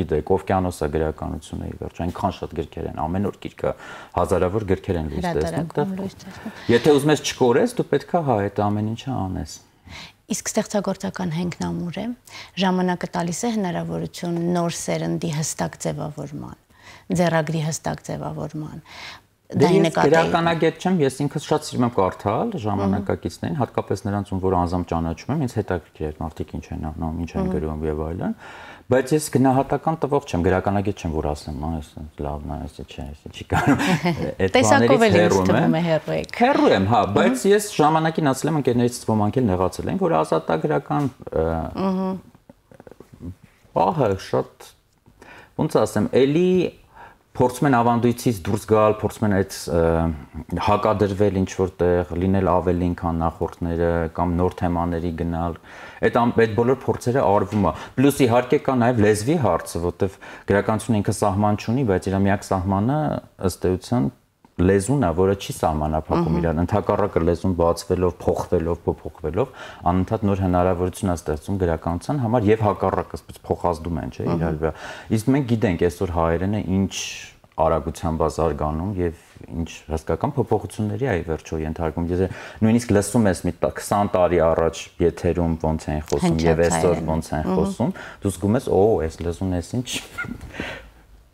գիտեք, օվկիանոսը գրականությունը ի վերջ, այնքան շատ գրքեր են, ամեն օր գիրքը հազարավոր գրքեր են լույս տեսնում։ Եթե ուզում ես չկորես, դու պետք է հա այդ ամեն ինչը անես։ Իսկ ստեղծագործական հենգնամուր է, ժամանակը տալիս է հնարավորություն նոր սերնդի հստակ ձևավորման, ձեռագրի հստակ ձևավորման։ Ես գրականագետ չեմ, ես ինքս շատ սիրում եմ կարդալ ժամանակակիցներին, հատկապես նրանց, որ անձամբ ճանաչում եմ, ինձ հետաքրքիր է մարդիկ ինչ են անում, ինչ են գրում եւ այլն, բայց ես գնահատական տվող չեմ, գրականագետ չեմ, որ ասեմ, այս լավն է, այս չէ, այս չի կարող։ Այդ բաներից հեռու եմ, հա, բայց ես ժամանակին ասել եմ ընկերներից ոմանք էլ նեղացել են, որ ազատագրական պահը շատ ոնց ասեմ, էլի փորձում են ավանդույցից դուրս գալ, փորձում են այդ հակադրվել ինչ որտեղ, լինել ավելին, քան նախորդները կամ նոր թեմաների գնալ։ Այդ բոլոր փորձերը արվում է։ Պլյուս իհարկե կա նաև լեզվի հարցը, որտեղ գրականությունը ինքը սահման չունի, բայց իր միակ սահմանը ըստ էության լեզուն է, որը չի սահմանափակում իրան, ընդհակառակը լեզուն բացվելով, փոխվելով, անընդհատ նոր հնարավորություն է ստեղծում գրականության համար եւ հակառակը փոխազդում են, չէ՞, իրար վրա։ Իսկ մենք գիտենք այսօր հայերենը ինչ արագությամբ զարգանում եւ ինչ հսկական փոփոխությունների է ի վերջո ենթարկում։ Եթե նույնիսկ լսում ես մի 20 տարի առաջ եթերում ոնց են խոսում եւ այսօր ոնց են խոսում, դու զգում ես, այս լեզուն էս ինչ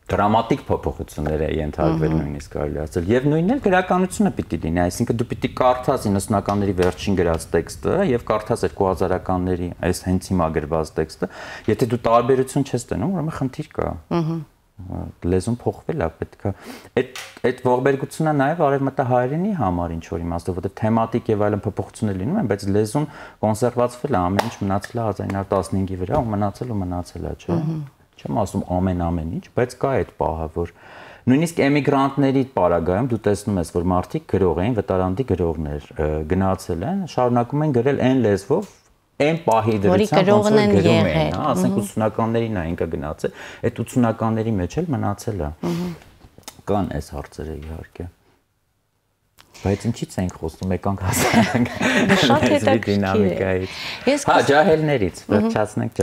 դրամատիկ փոփոխություններ է ենթարկվել նույնիսկ կարելի ասել եւ նույնն էլ գրականությունը պիտի լինի, այսինքն դու պիտի կարդաս 90-ականների վերջին գրած տեքստը եւ կարդաս 2000-ականների այս հենց հիմա գրված տեքստը, եթե դու տարբերություն չես տենում, ուրեմն խնդիր կա։ Լեզուն փոխվել է, պետք է այդ ողբերգությունը նաեւ արևմտահայերենի համար ինչ որ իմաստով, որտեղ թեմատիկ եւ այլն փոփոխություններ լինում են, բայց լեզուն կոնսերվացվել է, ամեն ինչ մնացել է 1915-ի վրա ու մնացել է, չէ՞։ Չեմ ասում ամեն ինչ, բայց կա այդ պահը, որ նույնիսկ էմիգրանտների պարագայում դու տեսնում ես, որ մարդիկ գրող էին, վտարանդի գրողներ գնացել են, շարունակում են գրել այն լեզվով, այն պահի դրությամբ ոնց որ գրում են, ասենք 80-ականներին է ինքը գնացել, այդ 80-ականների մեջ էլ մնացել է։ Կան այս հարցերը իհարկե։ Բայց ինչի՞ց ենք խոսում, եկանք հասանք շատ հետաքրքիր։ Հա, ջահելներից, վերջացնենք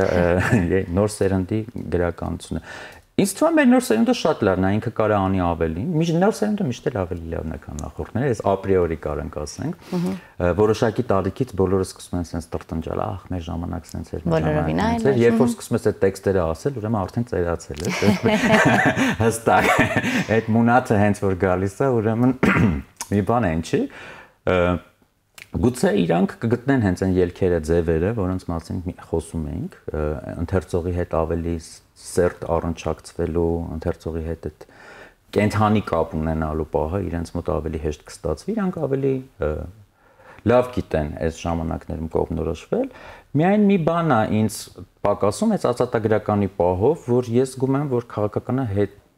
նոր սերնդի գրականությունը։ Ինձ թվում է մեր նոր սերունդը շատ լավն է, ինքը կարա անի ավելին։ Նոր սերունդը միշտ էլ ավելի լավն է, քան նախորդները, այս ապրիորի կարանք ասենք։ Որոշակի տարիքից բոլորը սկսում են sense տրտնջալ, մեր ժամանակ sense էր, երբ որ սկսում ես այդ տեքստերը ասել, ուրեմն արդեն ծերացել է։ Հստակ։ Այդ մունաթը հենց որ գալիս է, ուրեմն մի բան են, չի։ Գուցե իրանք կգտնեն հենց այն ելքերը, ձևերը, որոնց մասին խոսում էինք, ընթերցողի հետ ավելի սերտ առնչակցվելու, ընթերցողի հետ այդ կենթանի կապ ունենալու պահը իրենց մոտ ավելի հեշտ կստացվի, իրանք ավելի լավ գիտեն այս ժամանակներում կողմնորոշվել, միայն մի բան է ինձ պակասում այս ազատագրականի պահով, որ ես զգում եմ, որ քաղաքականը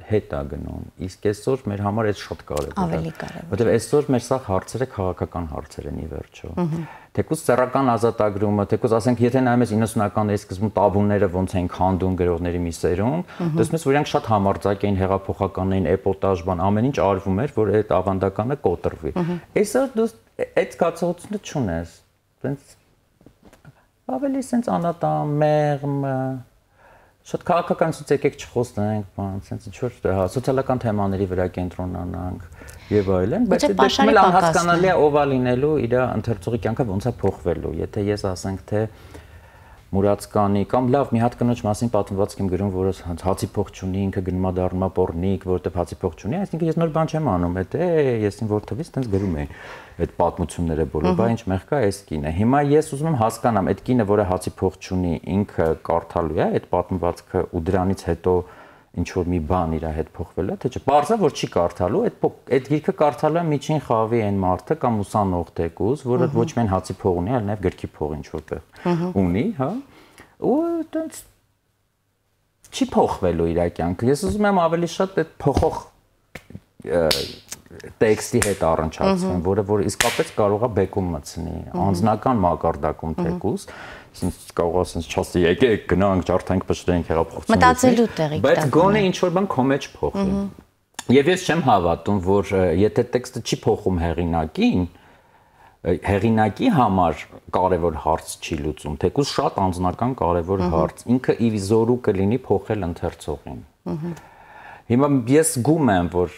հետ է գնում, իսկ այսօր մեր համար այդ շատ կարևոր է։ Ավելի կարևոր։ Որտեղ այսօր մեր սա հարցերը քաղաքական հարցեր են ի վերջո։ Թեկուզ սեռական ազատագրումը, թեկուզ ասենք, եթե նայում ես 90-ականների սկզբում տաբուները ոնց էին քանդում գրողների մի սերունդ, տեսնում ես, որ իրանք շատ համարձակ էին, հեղափոխական էին, էպոտաժ բան, ամեն ինչ արվում էր, որ այդ ավանդականը կոտրվի։ Այսօր դու այդ զգացողությունը չունես։ Տենց ավելի sense անատամ, մեղմ, շատ քաղաքականից եկեք չխոսնենք, բան, sense ինչ որ սոցիալական թեմաների վրա կենտրոնանանք եւ այլն, բայց դեպքում էլ անհասկանալի է ով է լինելու իր ընթերցողի կյանքը ոնց է փոխվելու, եթե ես ասենք թե Մուրացկանի կամ լավ մի հատ կնոջ մասին պատմվածք եմ գրում, որը հացի փող չունի, ինքը գնում է դառնում է պոռնիկ, որովհետեւ հացի փող չունի, այսինքն ես նոր բան չեմ անում, ես ին որ թվից տենց գրում էի այդ պատմությունները բոլոր, բա ինչ մեղք կա այս կինը։ Հիմա ես ուզում եմ հասկանամ այդ կինը, որը հացի փող չունի, ինքը կարդալու է այդ պատմվածքը ու դրանից հետո ինչ որ մի բան իր հետ փոխվել է, թե չէ։ Պարզա որ չի կարդալու, այդ գիրքը կարդալու է միջին խավի այն մարդը կամ ուսանող թեկուզ, որը ոչ միայն հացի փող ունի, այլ նաև գրքի փող ինչ որտեղ ունի, հա։ Ու այդպես չի փոխվելու իր կյանքը։ Ես ուզում եմ ավելի շատ այդ փոխող տեքստի հետ առնչացվեմ, որ իսկապես կարող է բեկում մտցնի, անձնական մակարդակում թեկուզ, ասես կարող ասես չասի եկեք գնանք ջարդանք պշտենք հեղափոխությունը։ Մտածելու տեղի կտա։ Բայց գոնե ինչ որ բան քո մեջ փոխի։ Եվ ես չեմ հավատում, որ եթե տեքստը չի փոխում հեղինակի համար կարևոր հարց չի լուծում, թեկուզ շատ անձնական կարևոր հարց։ Ինքը ի զորու կլինի փոխել ընթերցողին։ Հիմա ես զգում եմ, որ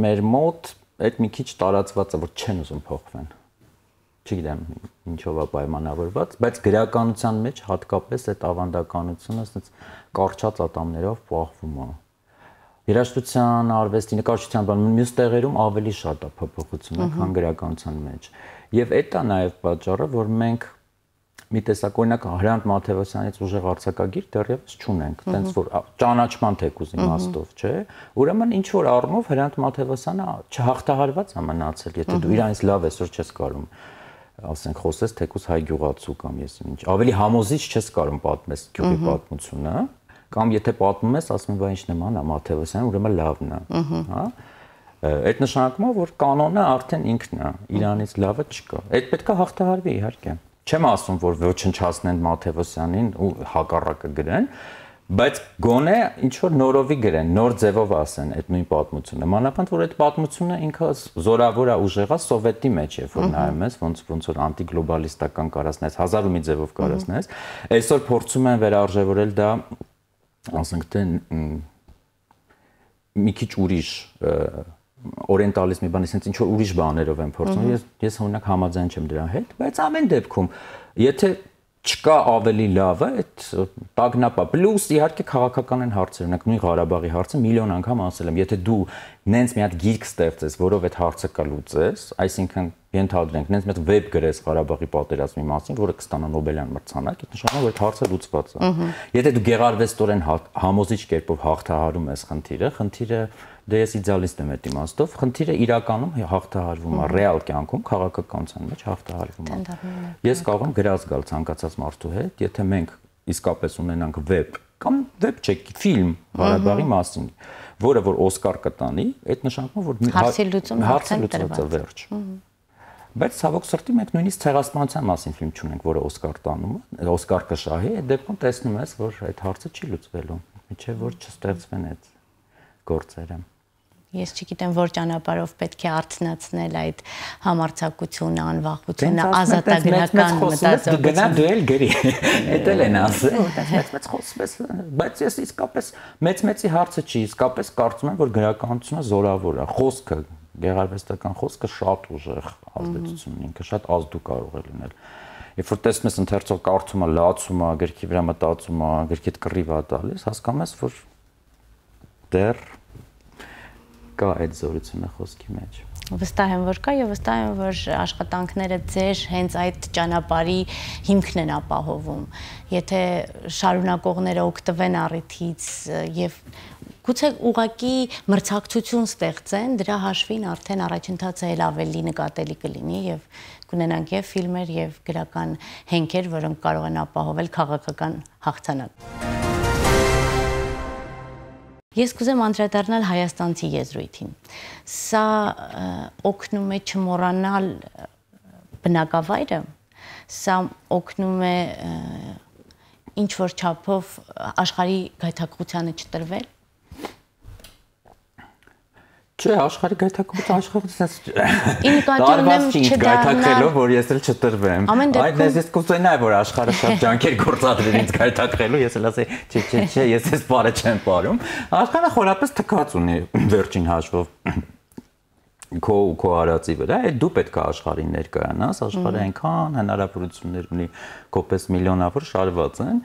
մեր մոտ այդ մի քիչ տարածված է, որ չեն ուզում փոխվեն։ Չգիտեմ ինչով է պայմանավորված, բայց գրականության մեջ հատկապես այդ ավանդականությունը ասած կարճած ատամներով պահվում է։ Երաժշտության, արվեստի, նկարչության բան մյուս տեղերում ավելի շատ է փոփոխությունը, քան գրականության մեջ։ Եւ այդ է նաեւ պատճառը, որ մենք մի տեսակ օրինակ Հրանտ Մաթեոսյանից ուժեղ արձակագիր դեռևս չունենք, տենց որ ճանաչման թեկուզ իմաստով, չէ։ Ուրեմն ինչ որ առումով Հրանտ Մաթեոսյանը չհաղթահարված է մնացել, եթե դու իրանից լավ այսօր չես կարող ասենք խոսես թեկուզ հայ գյուղացու կամ ես ինչ ավելի համոզիչ չես կարող պատմես գյուղի պատմությունը կամ եթե պատմում ես ասում եմ բա ինչ նման է Մաթեոսյանը ուրեմն լավն է հա այդ նշանակում է որ կանոնը արդեն ինքն է իրանից լավը չկա այդ պետքա հաղթահարվի իհարկե չեմ ասում որ ոչնչացնեն Մաթեոսյանին ու հակառակը գրեն բայց գոնե ինչ որ նորովի գրեն, նոր ձևով ասեն այդ նույն պատմությունը։ Մանավանդ որ այդ պատմությունը ինքը զորավոր է ուժեղ է սովետի մեջ, երբ որ նայում ես, ոնց որ անտիգլոբալիստական կարասնես, հազար ու մի ձևով կարասնես, այսօր փորձում են վերարժևորել դա, ասենք թե մի քիչ ուրիշ օրենտալիզմի բան, այսինքն ինչ որ ուրիշ բաներով են փորձում։ Ես օրինակ համաձայն չեմ դրա հետ, բայց ամեն դեպքում, եթե չկա ավելի լավը, այդ տագնապա։ Պլյուս իհարկե քաղաքական են հարցեր, օրինակ նույն Ղարաբաղի հարցը միլիոն անգամ ասել եմ, եթե դու նենց մի հատ գիրք ստեղծես, որով այդ հարցը կլուծես, այսինքն ենթադրենք, նենց մի հատ վեբ գրես Ղարաբաղի պատերազմի մասին, որը կստանա Նոբելյան մրցանակ, այդ նշանակում է, որ այդ հարցը լուծված է։ Եթե դու գեղարվեստորեն համոզիչ կերպով հաղթահարում ես խնդիրը դե ես իդեալիստ եմ այդ իմաստով, խնդիրը իրականում հաղթահարվում է, ռեալ կյանքում քաղաքականության մեջ հաղթահարվում է։ Ես կարող եմ գրած գալ ցանկացած մարդու հետ, եթե մենք իսկապես ունենանք վեբ կամ վեբ չէ, ֆիլմ Ղարաբաղի մասին, որը որ Օսկար կտանի, այդ նշանակում է, որ հարցի լուծումը վերջ։ Բայց ցավոք սրտի մենք նույնիսկ ցեղասպանության մասին ֆիլմ չունենք, որը Օսկար տանում է, Օսկար կշահի, այդ դեպքում տեսնում ես, որ այդ հարցը չի լուծվելու, մինչև որ չստեղծվեն այդ գործերը։ Ես չգիտեմ որ ճանապարհով պետք է արթնացնել այդ համարձակությունը, անվախությունը, ազատագրական մտածողությունը։ Գնա դու էլ գրի։ Էդ էլ են ասել, մեծ խոսպես, բայց ես իսկապես մեծի հարցը չի, իսկապես կարծում եմ որ գրականությունը զորավոր է, խոսքը, գեղարվեստական խոսքը շատ ուժեղ ազդեցություն ունի, ինքը շատ ազդու կարող է լինել։ Երբ որ տեսնում ես ընթերցող կարդում է, լացում է, գրքի վրա մտածում է, գրքիդ կռիվ է տալիս, հասկանում ես որ դեռ կա այդ զորությունը խոսքի մեջ։ Վստահ եմ որ կա եւ վստահ եմ որ աշխատանքները ձեր հենց այդ ճանապարհի հիմքն են ապահովում։ Եթե շարունակողները օգտվեն առիթից եւ Գուցե ուղակի մրցակցություն ստեղծեն, դրա հաշվին արդեն առաջընթացը էլ ավելի նկատելի կլինի եւ կունենանք եւ ֆիլմեր եւ գրական հենքեր, որոնք կարող են ապահովել քաղաքական հաղթանակ։ Ես կուզեմ անդրադառնալ հայաստանցի եզրույթին։ Սա օգնում է չմոռանալ բնակավայրը, սա օգնում է ինչ որ չափով աշխարհի գայթակղությանը չտրվել։ Չէ, աշխարհի գայթակղությունը Ի նկատի ունեմ չդառնալով, որ ես էլ չտրվեմ։ Այդ ես կուզենայի, որ աշխարհը շատ ջանքեր գործադրի ինձ գայթակղելու, ես էլ ասեի, չէ, ես էս բառը չեմ πάρում։ Աշխարհը խորապես թքած ունի վերջին հաշվով քո արածի վրա, դու պետք է աշխարհին ներկայանաս, աշխարհը այնքան հնարավորություններ ունի, կոպես միլիոնավոր շարված են,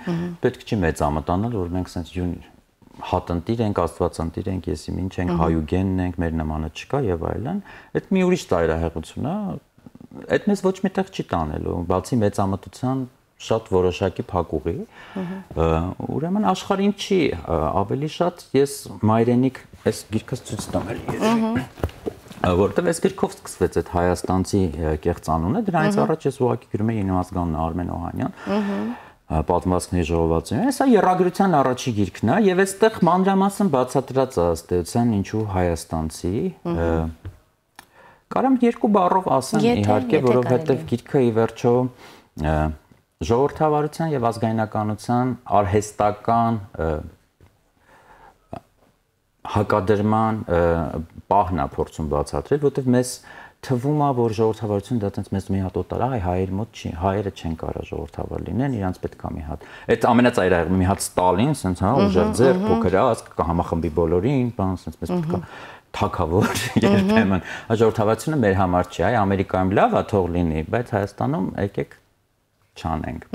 պետք չի մեծամտանալ, որ մենք sense հատնտիր ենք, աստվածանտիր ենք, եսի ինչ ենք, հայուգենն ենք, մեր նմանը չկա եւ այլն, այդ մի ուրիշ ծայրահեղություն է, այդ մեզ ոչ միտեղ չի տանելու, բացի մեծամտության շատ որոշակի փակուղի, ուրեմն աշխարհին չի ավելի շատ ես մայրենիք այս գիրքս ցույց տամ որտեղ այս գրքով սկսվեց այդ հայաստանցի կեղծ անունը, դրանից առաջ ես ուղղակի գրում էի ինմասգանն Արմեն Օհանյան, պատմվածքների ժողովածուին, սա եռագրության առաջի գիրքն է եւ այստեղ մանրամասն բացատրած է ըստ էության ինչու հայաստանցի, կարամ երկու բառով ասեմ իհարկե, որովհետեւ գիրքը ի վերջո ժողովրդավարության եւ ազգայնականության արհեստական հակադրման պահն է փորձում բացատրել, որտեղ մեզ թվում է, որ ժողովրդավարությունը դա տենց մեզ մի հատ օտար է, հայերի մոտ չի, հայերը չեն կարող ժողովրդավար լինեն, իրանց պետք է մի հատ։ Այդ ամենածայրահեղը մի հատ Ստալին, սենց հա, ուժեղ ձեռ, փոքր ազգ, կհամախմբի բոլորին, բան, սենց մեզ պետք է թակավոր երբեմն։ Ժողովրդավարությունը մեր համար չի, այ Ամերիկայում լավ է թող լինի, բայց Հայաստանում եկեք չանենք։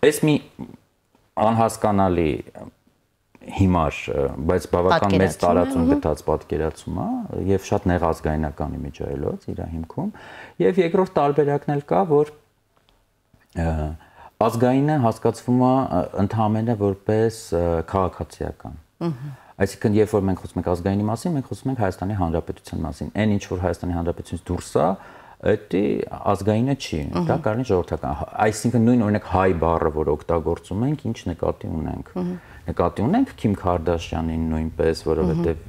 Այս մի անհասկանալի հիմար, բայց բավական մեծ տարածում գտած պատկերացում է եւ շատ նեղազգայնական իմիջայլոց իր հիմքում եւ երկրորդ տարբերակն էլ կա, որ ազգայինը հասկացվում է ընդհանրապես որպես քաղաքացիական։ Այսինքն երբ որ մենք խոսում ենք ազգայինի մասին, մենք խոսում ենք Հայաստանի Հանրապետության մասին։ Այն ինչ որ Հայաստանի Հանրապետությունից դուրս է, դա ազգայինը չի, դա կարելի ժողովրդական։ Այսինքն նույն օրինակ հայ բառը, որ օգտագործում ենք, ինչ նկատի ունենք։ Նկատի ունենք Քիմ Քարդաշյանին նույնպես, որովհետև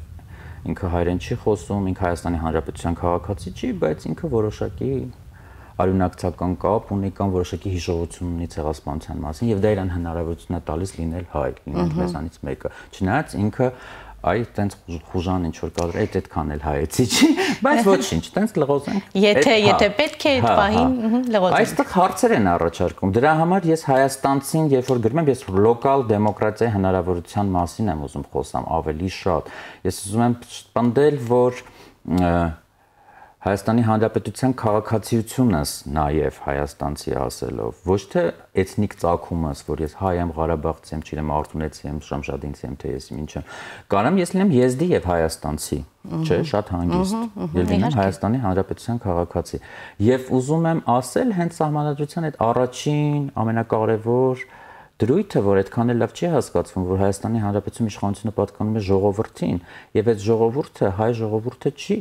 ինքը հայերեն չի խոսում, ինքը Հայաստանի Հանրապետության քաղաքացի չի, բայց ինքը որոշակի արյունակցական կապ ունի կամ որոշակի հիշողություն ունի ցեղասպանության մասին եւ դա իրան հնարավորություն է տալիս լինել հայ, լինել մեզանից մեկը։ Չնայած ինքը այ տենց խուժան ինչ որ կար, այդքան էլ հայեցի չի, բայց ոչինչ, տենց լղոզենք։ Եթե պետք է այդ պահին լղոզենք։ Այստեղ հարցեր են առաջարկում։ Դրա համար ես հայաստանցին, երբ որ գրում եմ, ես լոկալ դեմոկրատիայի հնարավորության մասին եմ ուզում խոսամ ավելի շատ։ Ես ուզում եմ պնդել, որ Հայաստանի Հանրապետության քաղաքացիությունս նաև հայաստանցի ասելով, ոչ թե էթնիկ ծագումս, որ ես հայ եմ, Ղարաբաղցի եմ, չեմ արտունեցի եմ, շամշադինցի եմ, թե ես ինչը։ Կարամ ես լինեմ եզդի եւ հայաստանցի, չէ, շատ հանգիստ։ Ես լինեմ Հայաստանի Հանրապետության քաղաքացի։ Եվ ուզում եմ ասել հենց սահմանադրության այդ առաջին ամենակարևոր դրույթը, որ այդքան էլ լավ չի հասկացվում, որ Հայաստանի Հանրապետության իշխանությունը պատկանում է ժողովրդին, եւ այդ ժողովուրդը հայ ժողովուրդը չի։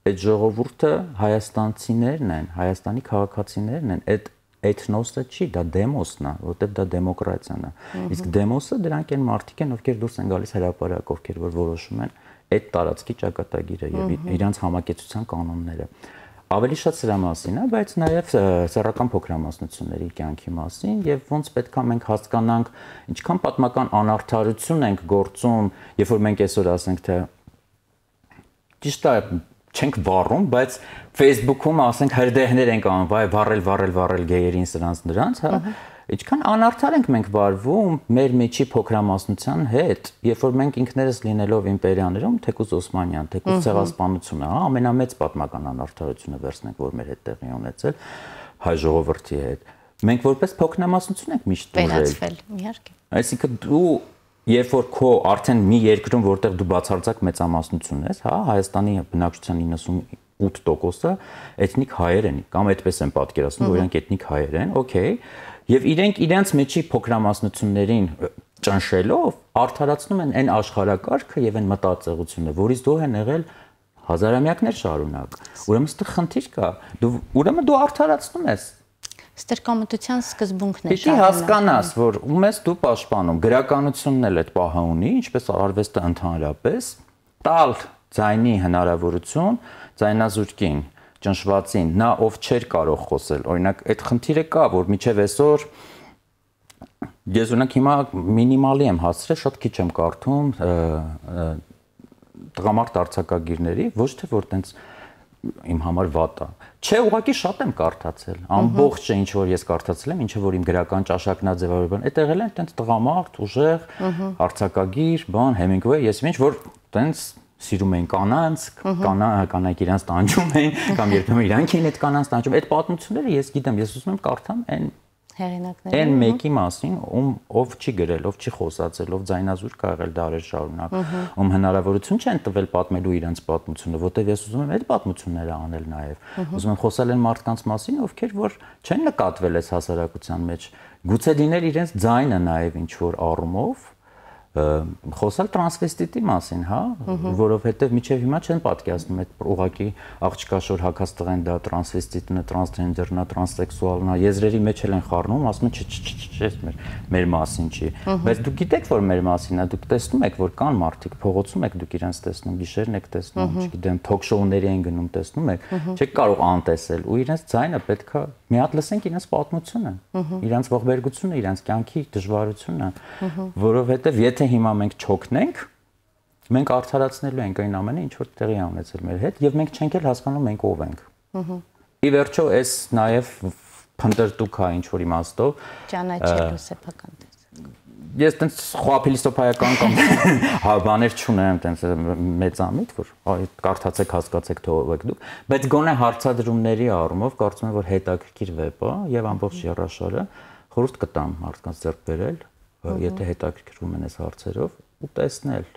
Այդ ժողովուրդը հայաստանցիներն են, Հայաստանի քաղաքացիներն են, այդ էթնոսը չի, դա դեմոսն է, որտեղ դա դեմոկրատիան է։ Իսկ դեմոսը դրանք են մարդիկ են, ովքեր դուրս են գալիս հրապարակ, ովքեր որ որոշում են այդ տարածքի ճակատագիրը եւ իրանց համակեցության կանոնները։ Ավելի շատ սրա մասին է, բայց նաեւ սեռական փոքրամասնությունների կյանքի մասին եւ ոնց պետքա մենք հասկանանք, ինչքան պատմական անարդարություն ենք գործում, երբ որ մենք այսօր ասենք թե ճիշտ է չենք վառում, բայց Facebook-ում ասենք հրդեհներ ենք անում, վառել գեյերին սրանց նրանց, հա, ինչքան անարդար ենք մենք վարվում մեր մեջի փոքրամասնության հետ, երբ որ մենք ինքներս լինելով իմպերիաներում, թեկուզ Օսմանյան, թեկուզ ցեղասպանությունը, հա, ամենամեծ պատմական անարդարությունը վերցնենք, որ մեր հետ տեղի ունեցել հայ ժողովրդի հետ։ Մենք որպես փոքրամասնություն ենք միշտ վերածվել, իհարկե։ Այսինքն դու երբ որ քո արդեն մի երկրում, որտեղ դու բացարձակ մեծամասնություն ես, հա, Հայաստանի բնակչության 98%-ը էթնիկ հայեր են, կամ այդպես են պատկերացնում, որ իրանք էթնիկ հայեր են, օքեյ, եւ իրենք իրենց մեջի փոքրամասնություններին ճնշելով արդարացնում են այն աշխարհակարգը եւ այն մտածողությունը, որից դու են եղել հազարամյակներ շարունակ։ Ուրեմն ստեղ խնդիր կա։ Ուրեմն դու արդարացնում ես։ Ստերկամտության սկզբունքն է։ Պիտի հասկանաս, որ ում ես դու պաշտպանում, գրականությունն էլ այդ պահը ունի, ինչպես արվեստը ընդհանրապես, տալ ձայնի հնարավորություն ձայնազուրկին, ճնշվածին, նա ով չէր կարող խոսել։ Օրինակ, այդ խնդիրը կա, որ միջև այսօր ես ունենք հիմա մինիմալի եմ հասցրել, շատ քիչ եմ կարդում տղամարդ արձակագիրների, ոչ թե որ տենց իմ համար վատ է։ Չէ, ուղղակի շատ եմ կարդացել։ Ամբողջը ինչ որ ես կարդացել եմ, ինչը որ իմ գրական ճաշակն է ձևավորվել, այդ եղել են տենց տղամարդ, ուժեղ, արձակագիր, բան, Հեմինգվեյ, ես ինչ որ տենց սիրում էին կանանց, կանայք իրանց տանջում էին, կամ երբեմն իրանք էին այդ կանանց տանջում։ Այդ պատմությունները ես գիտեմ, ես ուզում եմ կարդամ այն հեղինակները։ Այն մեկի մասին, ով չի գրել, ով չի խոսացել, ով ձայնազուրկ կա եղել դարեր շարունակ, ում հնարավորություն չեն տվել պատմելու իրենց պատմությունը, որտեղ ես ուզում եմ այդ պատմությունները անել նաև։ Ուզում եմ խոսել այն մարդկանց մասին, ովքեր որ չեն նկատվել այս հասարակության մեջ, գուցե լինել իրենց ձայնը նաև ինչ որ առումով խոսալ տրանսվեստիտի մասին, հա, որովհետև միջև հիմա չեն պատկերացնում այդ ուղղակի աղջկա շոր հագած տղեն դա տրանսվեստիտն է, տրանսգենդերն է, տրանսսեքսուալն է, եզրերի մեջ էլ են խառնում, ասում են չէ, մեր մասին չի։ Բայց դուք գիտեք, որ մեր մասին է, դուք տեսնում եք, որ կան մարդիկ, փողոցում եք դուք իրենց տեսնում, գիշերն եք տեսնում, չգիտեմ, թոք-շոուների են գնում, տեսնում եք, չեք կարող անտեսել ու իրենց ձայնը պետքա մի հատ լսենք իրենց պատմությունը, իրենց ողբերգությունը, իրենց կյանքի դժվարությունը, որովհետև եթե հիմա մենք չօգնենք, մենք արդարացնելու ենք այն ամենը, ինչ որ տեղի է ունեցել մեր հետ, եւ մենք չենք էլ հասկանում մենք ով ենք։ Ի վերջո, այս նաեւ փնտրտուք է ինչ որ իմաստով ճանաչելու սեփական տեսակ։ Ես տենց խոհափիլիսոփայական կամ հա բաներ չունեմ, տենց մեծամիտ, որ կարդացեք, հասկացեք, թողեք դուք, բայց գոնե հարցադրումների առումով կարծում եմ, որ հետաքրքիր վեպ է եւ ամբողջ երաշարը խորհուրդ կտամ մարդկանց ձեռք բերել, եթե հետաքրքրվում են այս հարցերով ու տեսնել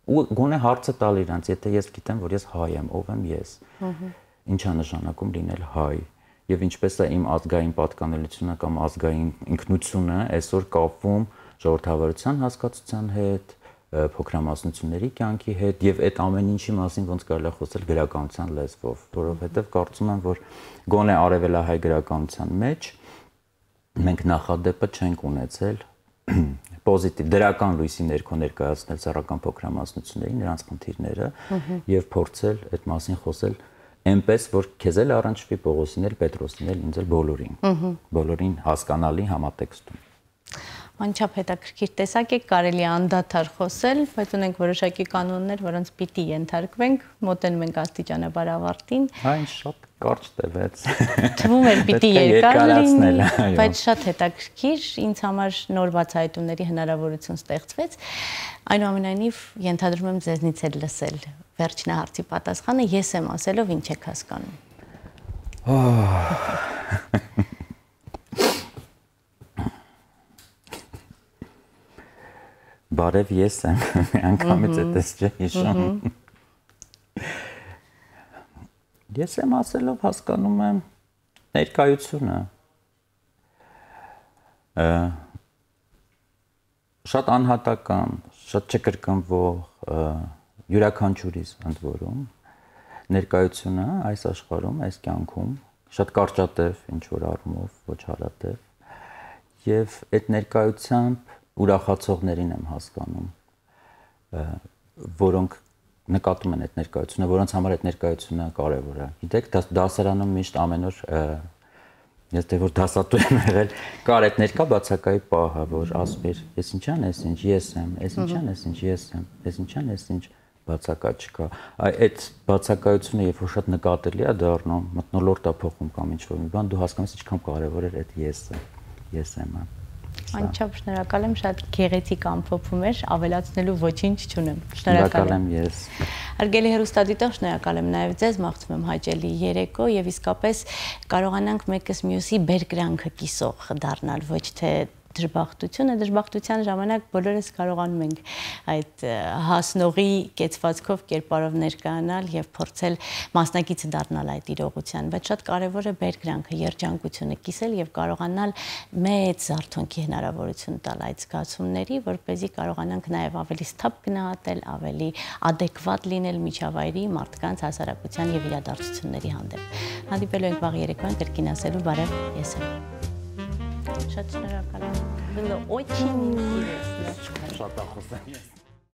ու գոնե հարցը տալ իրանց, եթե ես գիտեմ, որ ես հայ եմ, ով եմ ես, ինչ է նշանակում լինել հայ եւ ինչպես է իմ ազգային պատկանելությունը կամ ազգային ինքնությունը այսօր կապվում ժողովրդավարության հասկացության հետ, փոքրամասնությունների կյանքի հետ եւ այդ ամեն ինչի մասին ոնց կարելի է խոսել գրականության լեզվով, որովհետեւ կարծում եմ, որ գոնե արևելահայ գրականության մեջ մենք նախադեպը չենք ունեցել պոզիտիվ դրական լույսի ներքո ներկայացնել սեռական փոքրամասնությունների նրանց խնդիրները եւ փորձել այդ մասին խոսել այնպես որ քեզ էլ առնչվի Պողոսին էլ Պետրոսին էլ ինձ էլ բոլորին հասկանալի համատեքստում Անչափ հետաքրքիր տեսակ է, կարելի է անդադար խոսել, բայց ունենք որոշակի կանոններ, որոնց պիտի ենթարկվենք, մոտենում ենք աստիճանաբար ավարտին։ Այն շատ կարճ տևեց։ Թվում էր պիտի երկար լինի, բայց շատ հետաքրքիր, ինձ համար նոր բացահայտումների հնարավորություն ստեղծվեց։ Այնուամենայնիվ ենթադրում եմ ձեզնից էլ լսել վերջնահարցի պատասխանը, ես եմ ասելով ինչ եք հասկանում։ Բարև ես եմ, անգամից էտես չէ հիշում։ Ես եմ ասելով հասկանում եմ ներկայությունը։ Շատ անհատական, շատ չկրկնվող, յուրաքանչյուրիս ընդ որում ներկայությունը այս աշխարհում, այս կյանքում շատ կարճատև ինչ որ առումով, ոչ հարատև եւ այդ ներկայությամբ ուրախացողներին եմ հասկանում, որոնք նկատում են այդ ներկայությունը, որոնց համար այդ ներկայությունը կարևոր է։ Գիտեք, դասարանում միշտ ամեն օր ես դե որ դասատու եմ եղել, կար այդ ներկա բացակայի պահը, որ ասում էր, ես ինչան ես ինչ, ես եմ, ես ինչան ես ինչ, ես եմ, ես ինչան ես ինչ, բացակա չկա։ Այդ բացակայությունը երբ որ շատ նկատելի է դառնում, մթնոլորտ է փոխում կամ ինչ-որ մի բան, դու հասկանում ես ինչքան կարևոր է այդ եսը, ես եմ։ Անչափ շնորհակալ եմ, շատ գեղեցիկ ամփոփում էր, ավելացնելու ոչինչ չունեմ։ Շնորհակալ եմ ես։ Հարգելի հեռուստադիտող, շնորհակալ եմ նաև ձեզ, մաղթում եմ հաճելի երեկո եւ իսկապես կարողանանք մեկս մյուսի բերկրանքը կիսող դառնալ, ոչ թե դժբախտություն է, դժբախտության ժամանակ բոլորս կարողանում ենք այդ հասնողի կեցվածքով կերպարով ներկայանալ եւ փորձել մասնակիցը դառնալ այդ իրողության, բայց շատ կարեւոր է բերկրանքը, երջանկությունը կիսել եւ կարողանալ մեծ զարթոնքի հնարավորություն տալ այդ զգացումների, որպեսզի կարողանանք նաեւ ավելի սթափ գնահատել, ավելի adekvat լինել միջավայրի, մարդկանց, հասարակության եւ իրադարձությունների հանդեպ։ Հանդիպելու ենք վաղ երեկոյան կրկին ասելու բարև, ես եմ։ Շատ շնորհակալ եմ։ Было очень интересно. Շատ ախոսանք։